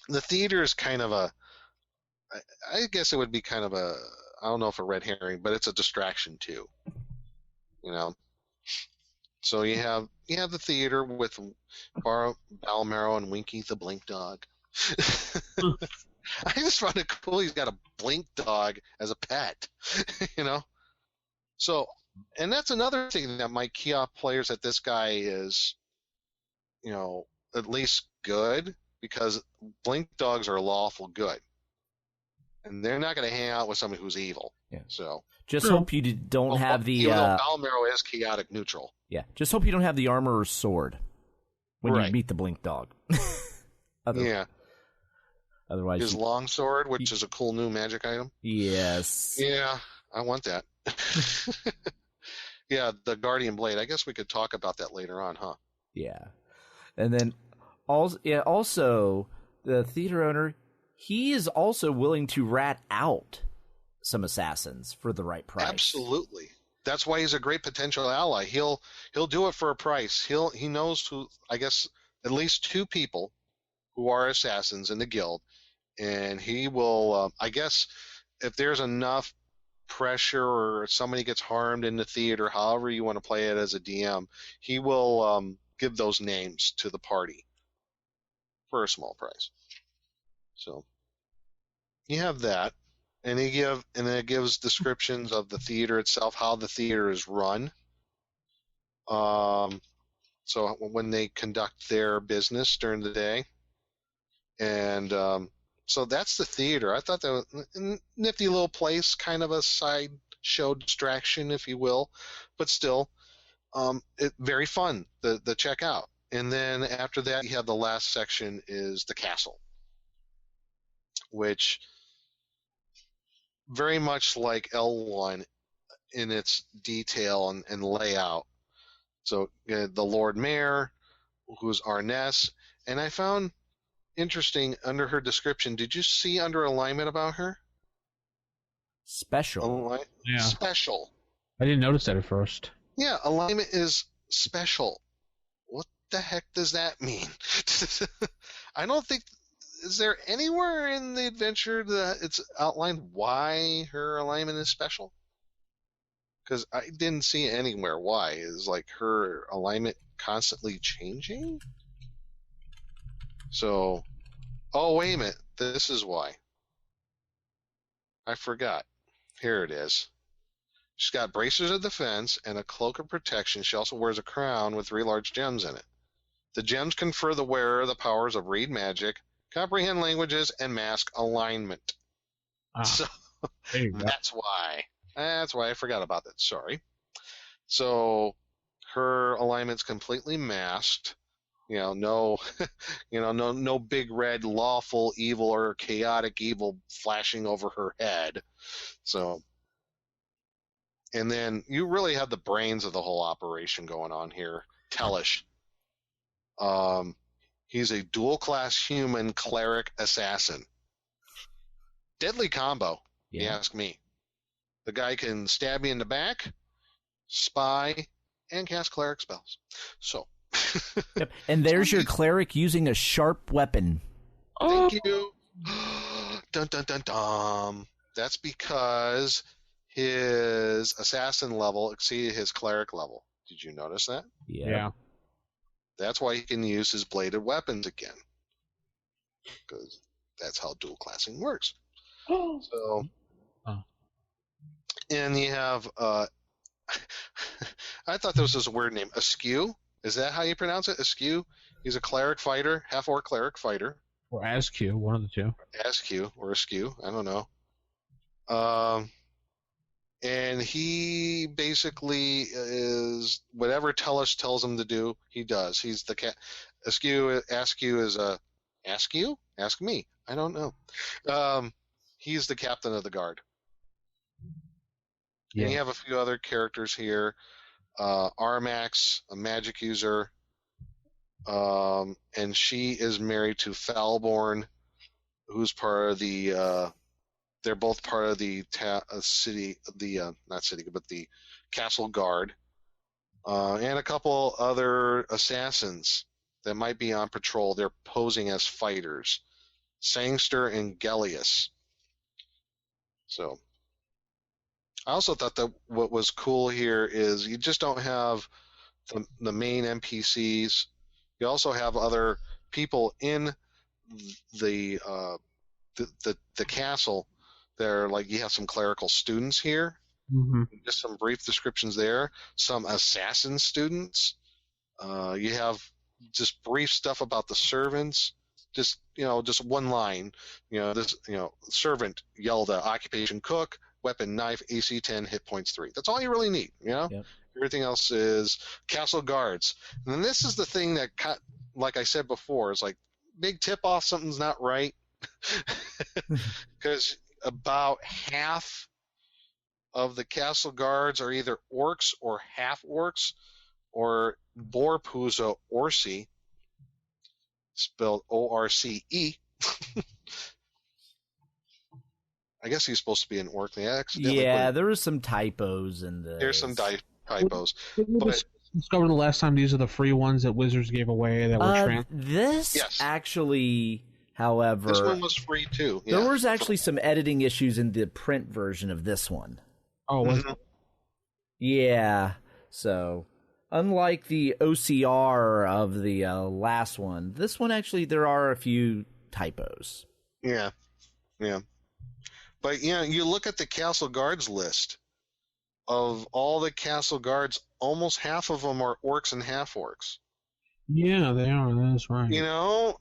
the theater is kind of I guess it would be kind of I don't know if a red herring, but it's a distraction too. So you have the theater with Balmarrow and Winky the blink dog. I just found it cool. He's got a blink dog as a pet, So, and that's another thing that might key off players that this guy is, at least good, because blink dogs are lawful good. And they're not going to hang out with somebody who's evil. Yeah. So just hope you don't have the. Even though Balmarrow is chaotic neutral. Yeah. Just hope you don't have the armorer's sword when you meet the blink dog. Yeah. Otherwise, his long sword, which is a cool new magic item. Yes. Yeah, I want that. Yeah, the Guardian Blade. I guess we could talk about that later on, huh? Yeah. And then also the theater owner, he is also willing to rat out some assassins for the right price. Absolutely. That's why he's a great potential ally. He'll do it for a price. He knows who, I guess, at least 2 people who are assassins in the guild, and he will, I guess, if there's enough pressure or somebody gets harmed in the theater, however you want to play it as a DM, he will give those names to the party for a small price. So you have that. and it gives descriptions of the theater itself, how the theater is run. So when they conduct their business during the day, and so that's the theater. I thought that was a nifty little place, kind of a side show distraction, if you will, but still, very fun the check out. And then after that, you have the last section is the castle, which very much like L1 in its detail and layout. So the Lord Mayor, who's Arness, and I found interesting under her description. Did you see under alignment about her? Special. Yeah. Special. I didn't notice that at first. Yeah, alignment is special. What the heck does that mean? I don't think. Is there anywhere in the adventure that it's outlined why her alignment is special? Because I didn't see anywhere why. Is like her alignment constantly changing? So, oh, wait a minute. This is why. I forgot. Here it is. She's got bracers of defense and a cloak of protection. She also wears a crown with 3 large gems in it. The gems confer the wearer the powers of read magic, comprehend languages, and mask alignment. So that's why. That's why I forgot about that. Sorry. So her alignment's completely masked. No, no big red lawful evil or chaotic evil flashing over her head. So, and then you really have the brains of the whole operation going on here. Tellish. He's a dual-class human cleric assassin. Deadly combo, you ask me. The guy can stab you in the back, spy, and cast cleric spells. So. Yep. And there's your cleric using a sharp weapon. Thank you. Dun dun dun dun. That's because his assassin level exceeded his cleric level. Did you notice that? Yeah. That's why he can use his bladed weapons again. Because that's how dual classing works. So, and you have, I thought this was a weird name, Askew. Is that how you pronounce it? Askew? He's a cleric fighter, half-orc cleric fighter. Or Askew, one of the two. Askew or Askew, I don't know. And he basically is whatever Tellish tells him to do, he does. He's the Askew is a Askew? Ask me. I don't know. He's the captain of the guard. Yeah. And you have a few other characters here. Armax, a magic user, and she is married to Falborn, who's part of the. They're both part of the the castle guard, and a couple other assassins that might be on patrol. They're posing as fighters, Sangster and Gellius. So. I also thought that what was cool here is you just don't have the main NPCs. You also have other people in the castle. They're like you have some clerical students here. Mm-hmm. Just some brief descriptions there. Some assassin students. You have just brief stuff about the servants. Just one line. Servant Yelda, occupation cook. Weapon, knife, AC 10, hit points 3. That's all you really need, Yep. Everything else is castle guards. And then this is the thing that, like I said before, is like big tip-off, something's not right. Because about half of the castle guards are either orcs or half-orcs or Borpuzo Orci, spelled O-R-C-E. I guess he's supposed to be an orc. They accidentally there were some typos in this. There's some typos. But discovered the last time these are the free ones that Wizards gave away that were This actually, however... This one was free too. Yeah. There was actually some editing issues in the print version of this one. Oh, was it? Yeah. So, unlike the OCR of the last one, this one actually, there are a few typos. Yeah. But you look at the castle guards list. Of all the castle guards, almost half of them are orcs and half-orcs. Yeah, they are. That's right.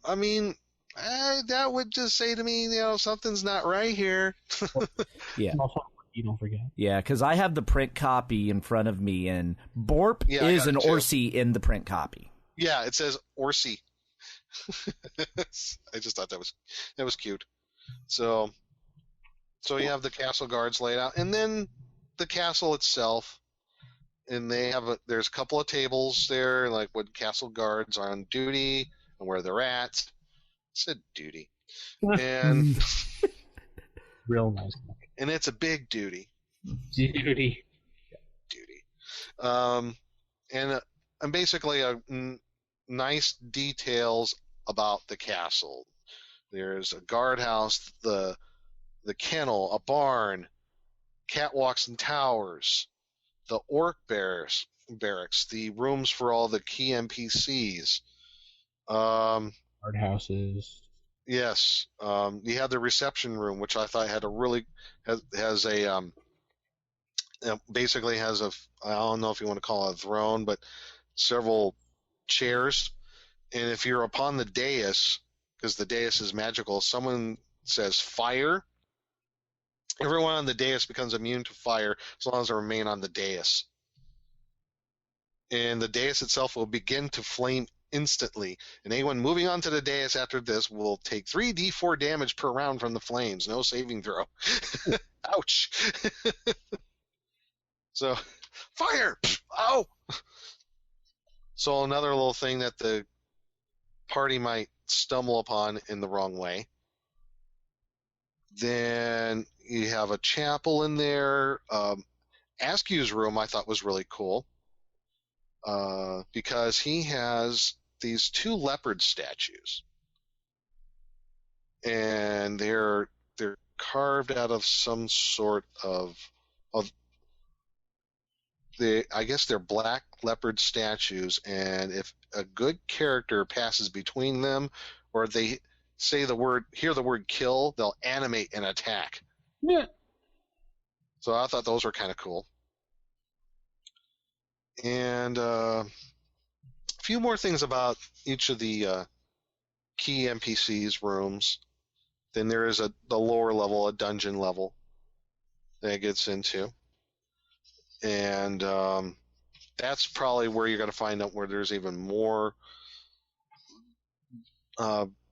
I mean, that would just say to me, something's not right here. Yeah. You don't forget. Yeah, because I have the print copy in front of me, and Borp is an Orsi in the print copy. Yeah, it says Orsi. I just thought that was cute. So you have the castle guards laid out, and then the castle itself, and there's a couple of tables there, like when castle guards are on duty and where they're at. I said duty, and real nice. And it's a big duty. Duty. And basically nice details about the castle. There's a guardhouse, the kennel, a barn, catwalks and towers, the orc barracks, the rooms for all the key NPCs. Guardhouses. Yes. You have the reception room, which I thought had basically has I don't know if you want to call it a throne, but several chairs. And if you're upon the dais, because the dais is magical, someone says fire, everyone on the dais becomes immune to fire as long as they remain on the dais. And the dais itself will begin to flame instantly, and anyone moving onto the dais after this will take 3d4 damage per round from the flames. No saving throw. Ouch. So, fire! Ow! So another little thing that the party might stumble upon in the wrong way. Then you have a chapel in there. Askew's room I thought was really cool. Because he has these 2 leopard statues, and they're carved out of some sort of I guess they're black leopard statues, and if a good character passes between them, or they hear the word kill, they'll animate and attack. Yeah. So I thought those were kind of cool. And a few more things about each of the key NPCs rooms. Then there is the lower level, a dungeon level that it gets into. And that's probably where you're going to find out where there's even more.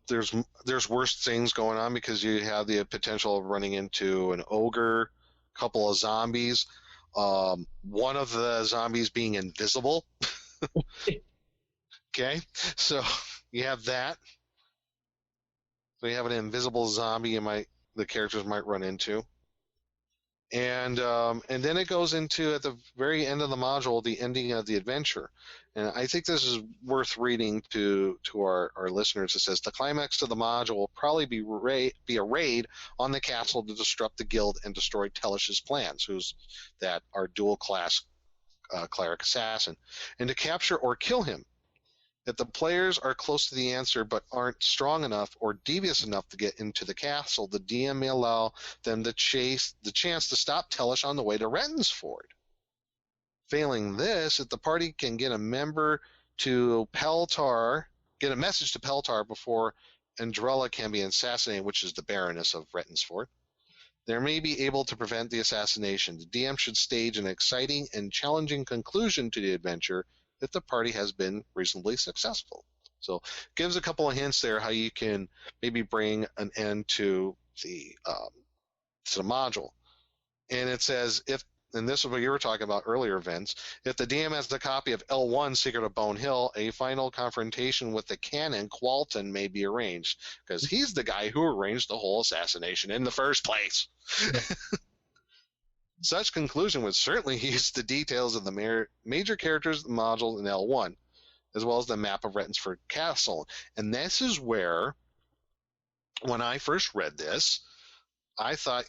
There's worse things going on, because you have the potential of running into an ogre, a couple of zombies. One of the zombies being invisible. Okay, so you have that. So you have an invisible zombie the characters might run into. And then it goes into, at the very end of the module, the ending of the adventure. And I think this is worth reading to our listeners. It says, the climax of the module will probably be a raid on the castle to disrupt the guild and destroy Telish's plans, who's that our dual-class cleric assassin, and to capture or kill him. If the players are close to the answer but aren't strong enough or devious enough to get into the castle, the DM may allow them the chance to stop Telish on the way to Rentonsford. Failing this, if the party can get a message to Peltar before Andrella can be assassinated, which is the Baroness of Rentonsford, they may be able to prevent the assassination. The DM should stage an exciting and challenging conclusion to the adventure if the party has been reasonably successful. So gives a couple of hints there how you can maybe bring an end to the module. And it says, and this is what you were talking about earlier, Vince, if the DM has a copy of L1, Secret of Bone Hill, a final confrontation with the canon, Qualton, may be arranged, because he's the guy who arranged the whole assassination in the first place. Such conclusion would certainly use the details of the major characters of the module in L1, as well as the map of Rentonsford Castle. And this is where, when I first read this, I thought,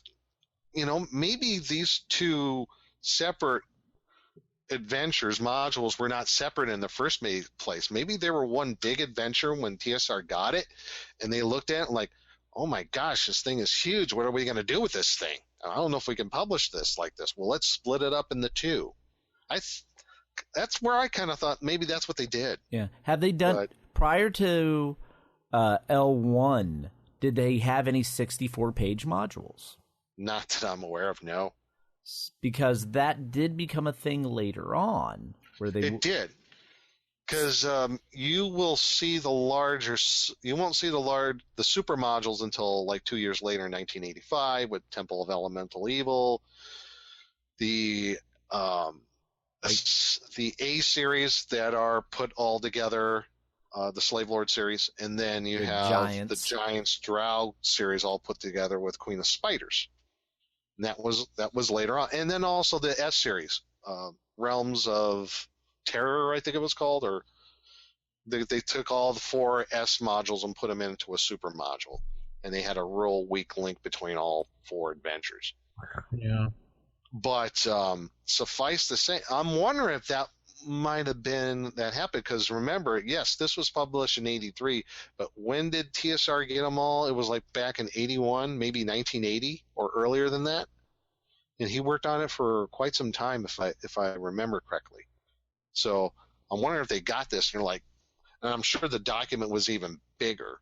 maybe these 2 separate adventures, modules, were not separate in the first place. Maybe they were one big adventure when TSR got it, and they looked at it like, oh my gosh, this thing is huge. What are we going to do with this thing? I don't know if we can publish this like this. Well, let's split it up into two. That's where I kind of thought maybe that's what they did. Yeah. Have they done prior to L1? Did they have any 64-page modules? Not that I'm aware of. No. Because that did become a thing later on, where they. It did. Because you will see the larger, you won't see the super modules until like 2 years later in 1985 with Temple of Elemental Evil, the A series that are put all together, the Slave Lord series, and then you have the Giants Drow series all put together with Queen of Spiders. And that was later on, and then also the S series, Realms of Terror, I think it was called, or they took all the 4 S modules and put them into a super module, and they had a real weak link between all 4 adventures. Yeah. But suffice to say, I'm wondering if that might have been that happened, because remember, yes, this was published in 83, but when did TSR get them all? It was like back in 81, maybe 1980, or earlier than that. And he worked on it for quite some time, if I remember correctly. So I'm wondering if they got this and they're like, and I'm sure the document was even bigger.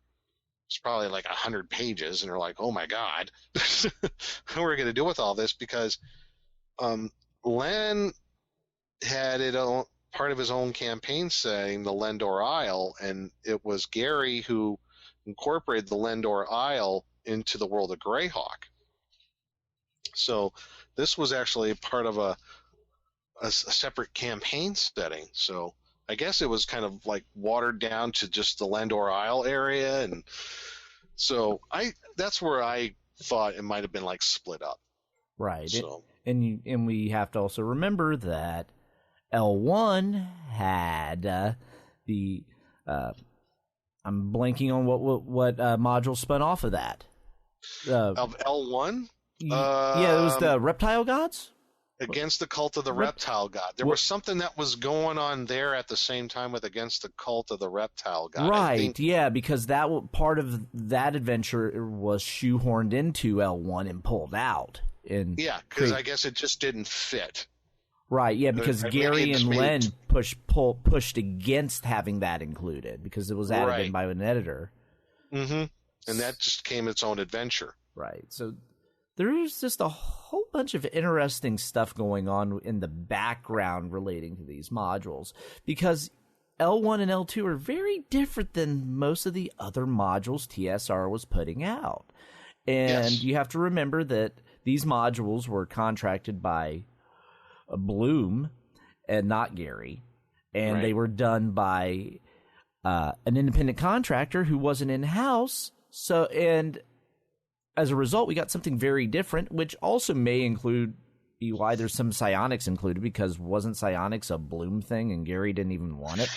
It's probably like 100 pages, and they're like, oh my God, what are we going to do with all this? Because Len had part of his own campaign setting, the Lendor Isle, and it was Gary who incorporated the Lendor Isle into the world of Greyhawk. So this was actually part of a separate campaign setting. So I guess it was kind of like watered down to just the Lendor Isle area, and so that's where I thought it might have been like split up. Right. So. And we have to also remember that L1 had the I'm blanking on what module spun off of that. Of L1? Yeah, it was the Reptile Gods? Against the Cult of the Reptile God. There was something that was going on there at the same time with Against the Cult of the Reptile God. Right, yeah, because part of that adventure was shoehorned into L1 and pulled out. Yeah, because I guess it just didn't fit. Right, yeah, because Gary and Len pushed against having that included because it was added in by an editor. Mm-hmm. And that just became its own adventure. Right, so there's just a whole bunch of interesting stuff going on in the background relating to these modules, because L1 and L2 are very different than most of the other modules TSR was putting out. And you have to remember that these modules were contracted by Bloom and not Gary, and they were done by an independent contractor who wasn't in-house. So, and as a result, we got something very different, which also may include why there's some psionics included, because wasn't psionics a Bloom thing and Gary didn't even want it?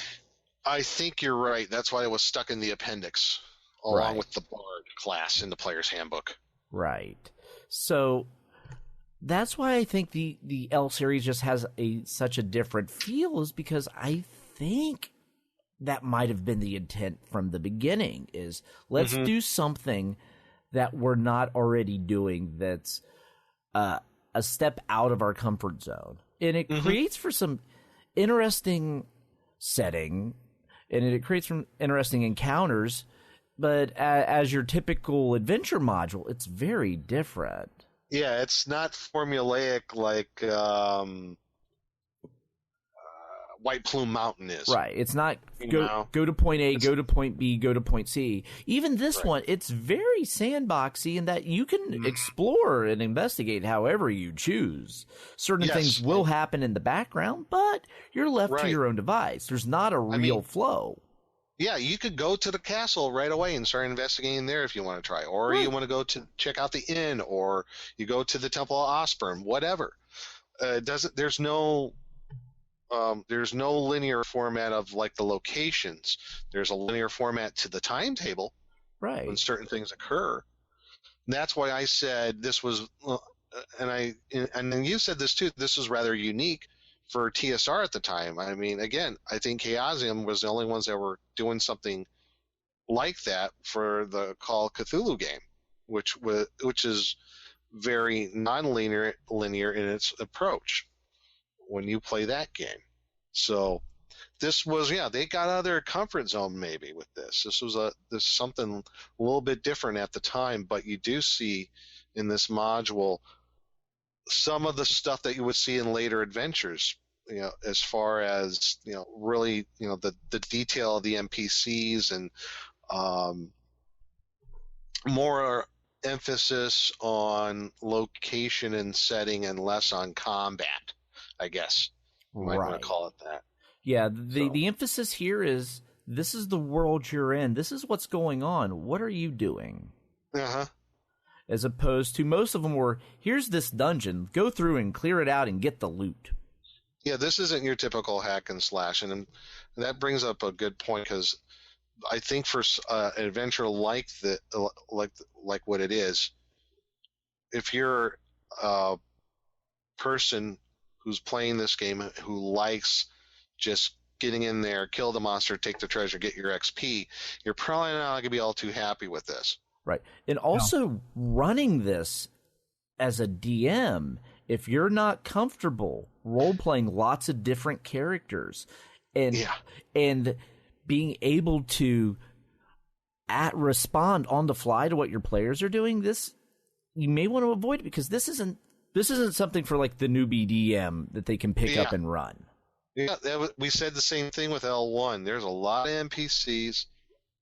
I think you're right. That's why it was stuck in the appendix, along with the Bard class in the player's handbook. Right. So that's why I think the L series just has such a different feel, is because I think that might have been the intent from the beginning, is let's do something that we're not already doing that's a step out of our comfort zone. And it creates for some interesting setting, and it creates some interesting encounters, but as your typical adventure module, it's very different. Yeah, it's not formulaic like White Plume Mountain is. Right. It's not go to point A, go to point B, go to point C. Even this one, it's very sandboxy in that you can explore and investigate however you choose. Certain things will happen in the background, but you're left to your own device. There's not a real flow. Yeah, you could go to the castle right away and start investigating there if you want to try, or you want to go to check out the inn, or you go to the Temple of Osborne, whatever. There's no linear format of like the locations. There's a linear format to the timetable, right? When certain things occur. And that's why I said this was, and then you said this too. This was rather unique for TSR at the time. I mean, again, I think Chaosium was the only ones that were doing something like that for the Call of Cthulhu game. which is very non-linear in its approach when you play that game. So this was, they got out of their comfort zone maybe with this. This was something a little bit different at the time, but you do see in this module some of the stuff that you would see in later adventures, as far as, really, the detail of the NPCs and more emphasis on location and setting and less on combat, I guess. You might want to call it that. Yeah, the emphasis here is this is the world you're in. This is what's going on. What are you doing? Uh-huh. As opposed to most of them were, here's this dungeon, go through and clear it out and get the loot. Yeah, this isn't your typical hack and slash, and that brings up a good point, because I think for an adventure like what it is, if you're a person who's playing this game who likes just getting in there, kill the monster, take the treasure, get your XP, you're probably not going to be all too happy with this. Right. And also running this as a DM, if you're not comfortable role-playing lots of different characters and being able to respond on the fly to what your players are doing, this you may want to avoid it, because this isn't something for like the newbie DM that they can pick up and run. Yeah, we said the same thing with L1. There's a lot of NPCs,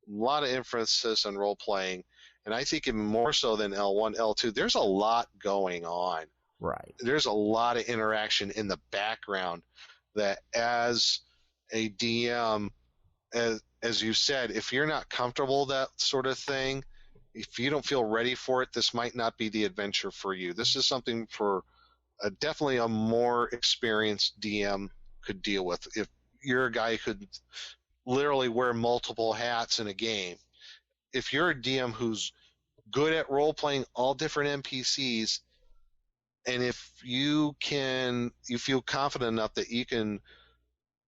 a lot of emphasis on role-playing, and I think even more so than L1, L2, there's a lot going on. Right. There's a lot of interaction in the background that, as a DM, as you said, if you're not comfortable with that sort of thing, if you don't feel ready for it, this might not be the adventure for you. This is something for definitely a more experienced DM could deal with. If you're a guy who could literally wear multiple hats in a game, if you're a DM who's good at role-playing all different NPCs, and if you feel confident enough that you can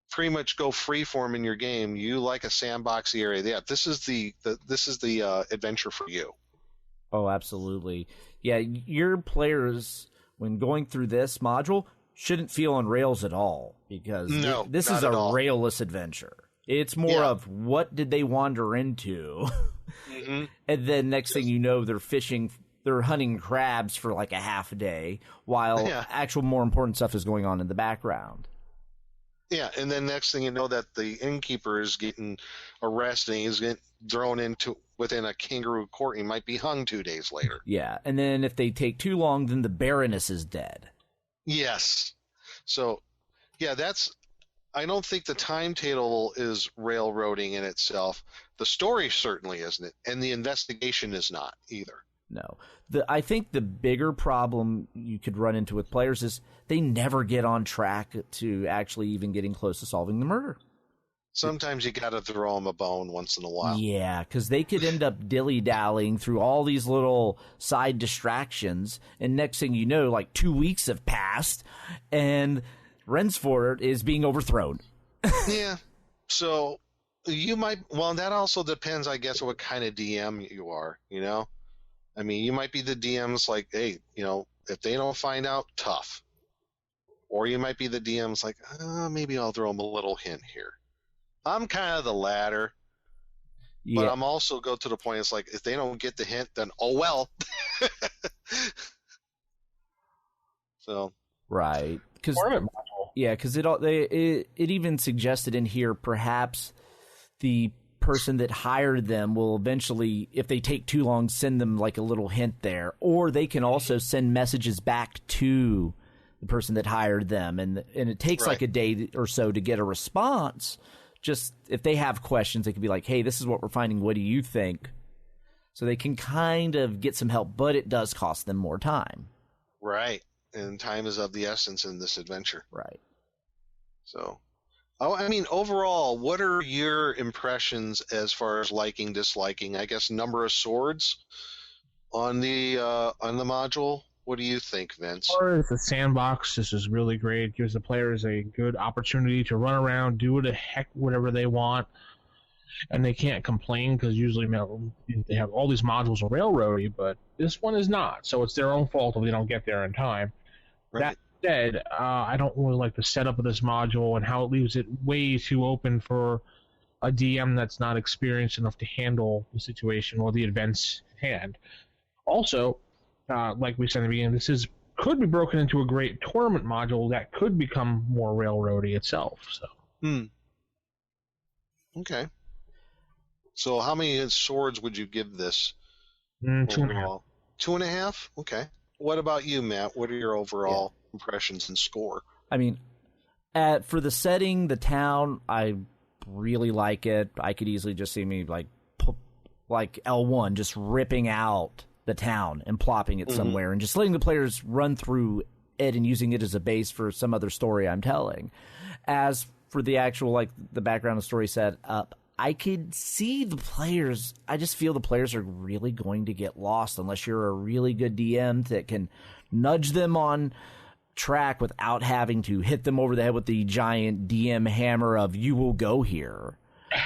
pretty much go freeform in your game, you like a sandboxy area, this is the adventure for you. Oh, absolutely. Yeah, your players, when going through this module, shouldn't feel on rails at all, because this is a railless adventure. It's more of what did they wander into, and then next thing you know, they're hunting crabs for like a half a day, while actual more important stuff is going on in the background. Yeah, and then next thing you know, that the innkeeper is getting arrested, and he's getting thrown within a kangaroo court. He might be hung 2 days later. Yeah, and then if they take too long, then the Baroness is dead. Yes. So, yeah, I don't think the timetable is railroading in itself. The story certainly isn't, and the investigation is not either. No. I think the bigger problem you could run into with players is they never get on track to actually even getting close to solving the murder. Sometimes you got to throw them a bone once in a while. Yeah, because they could end up dilly-dallying through all these little side distractions, and next thing you know, like 2 weeks have passed, and Rensford is being overthrown. Yeah, so you might... Well, that also depends, I guess, what kind of DM you are, I mean, you might be the DMs like, hey, if they don't find out, tough. Or you might be the DMs like, maybe I'll throw them a little hint here. I'm kind of the latter, but I'm also go to the point. It's like, if they don't get the hint, then oh well. So right, because it even suggested in here perhaps the person that hired them will eventually, if they take too long, send them like a little hint there, or they can also send messages back to the person that hired them, and it takes like a day or so to get a response. Just if they have questions, they could be like, hey, this is what we're finding, what do you think? So they can kind of get some help, but it does cost them more time. Right, and time is of the essence in this adventure. Right. So, I mean, overall, what are your impressions as far as liking, disliking? I guess number of swords on the module. What do you think, Vince? As far as the sandbox, this is really great. It gives the players a good opportunity to run around, do whatever they want. and they can't complain because usually they have all these modules are railroady, but this one is not, so it's their own fault if they don't get there in time. Right. That said, I don't really like the setup of this module and how it leaves it way too open for a DM that's not experienced enough to handle the situation or the events at hand. Also, like we said in the beginning, could be broken into a great tournament module that could become more railroady itself. So. Okay. So how many swords would you give this? 2.5. 2.5? Okay. What about you, Matt? What are your overall impressions and score? I mean, for the setting, the town, I really like it. I could easily just see me like L1 just ripping out the town and plopping it somewhere and just letting the players run through it and using it as a base for some other story I'm telling. As for the actual, like, the background of story set up, I could see the players. I just feel the players are really going to get lost unless you're a really good DM that can nudge them on track without having to hit them over the head with the giant DM hammer of "you will go here."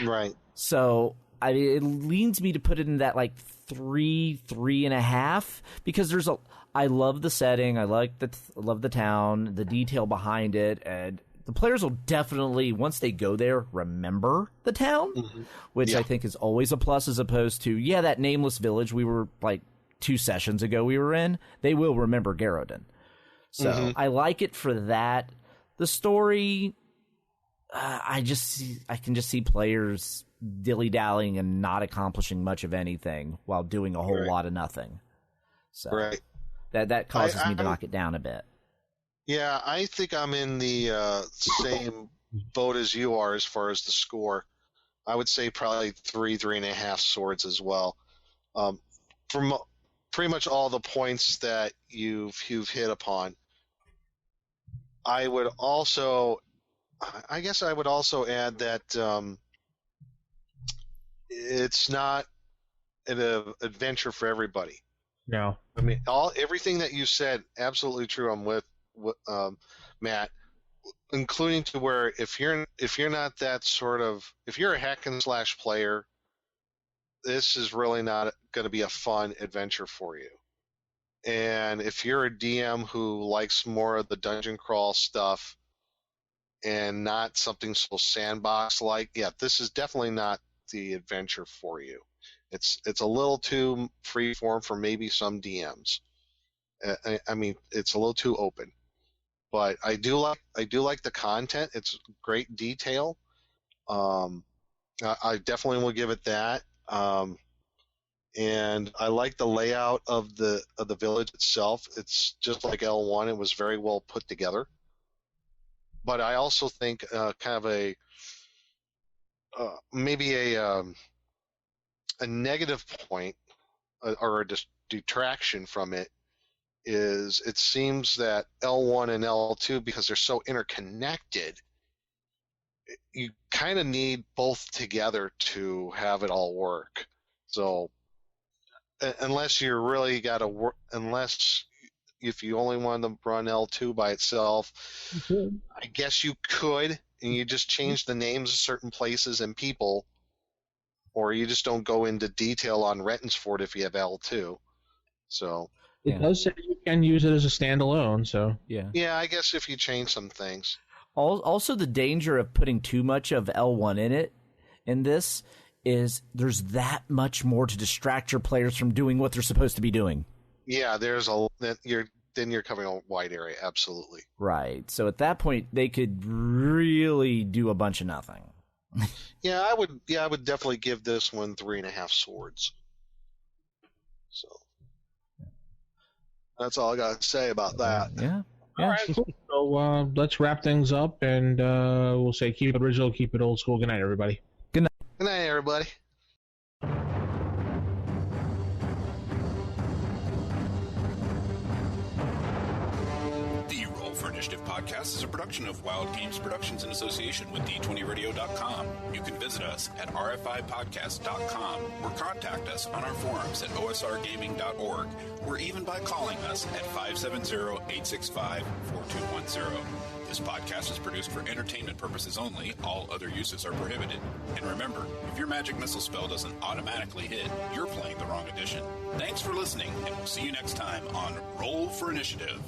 Right. So it leads me to put it in that like 3.5 because I love the setting. I love the town, the detail behind it, and the players will definitely, once they go there, remember the town, which I think is always a plus as opposed to, that nameless village we were like 2 sessions ago we were in. They will remember Garrodin. So I like it for that. The story, I can just see players dilly-dallying and not accomplishing much of anything while doing a whole lot of nothing. So that causes me to knock it down a bit. Yeah, I think I'm in the same boat as you are as far as the score. I would say probably 3.5 swords as well. From pretty much all the points that you've hit upon. I would also add that it's not an adventure for everybody. No. I mean, everything that you said, absolutely true. I'm with Matt, including to where if you're not that sort of, if you're a hack and slash player, this is really not going to be a fun adventure for you. And if you're a DM who likes more of the dungeon crawl stuff and not something so sandbox like, this is definitely not the adventure for you. It's a little too freeform for maybe some DMs. I mean, it's a little too open. But I do like the content. It's great detail. I definitely will give it that. And I like the layout of the village itself. It's just like L1. It was very well put together. But I also think kind of a maybe a negative point or a detraction from it is it seems that L1 and L2, because they're so interconnected, you kind of need both together to have it all work. So unless you really got to work, unless if you only want to run L2 by itself, I guess you could, and you just change the names of certain places and people, or you just don't go into detail on Rettinsford if you have L2. So it does say you can use it as a standalone. So yeah, I guess if you change some things. Also, the danger of putting too much of L1 in this is there's that much more to distract your players from doing what they're supposed to be doing. Yeah, then you're covering a wide area, absolutely. Right. So at that point, they could really do a bunch of nothing. I would definitely give this one 3.5 swords. So that's all I got to say about that. Yeah. All right, cool. So let's wrap things up, and we'll say keep it original, keep it old school. Good night, everybody. Good night. Good night, everybody. The Roll for Initiative podcast is a production of Wild Games Productions in association with D20Radio.com. You can visit us at rfipodcast.com or contact us on our forums at osrgaming.org or even by calling us at 570-865-4210. This podcast is produced for entertainment purposes only. All other uses are prohibited. And remember, if your magic missile spell doesn't automatically hit, you're playing the wrong edition. Thanks for listening, and we'll see you next time on Roll for Initiative.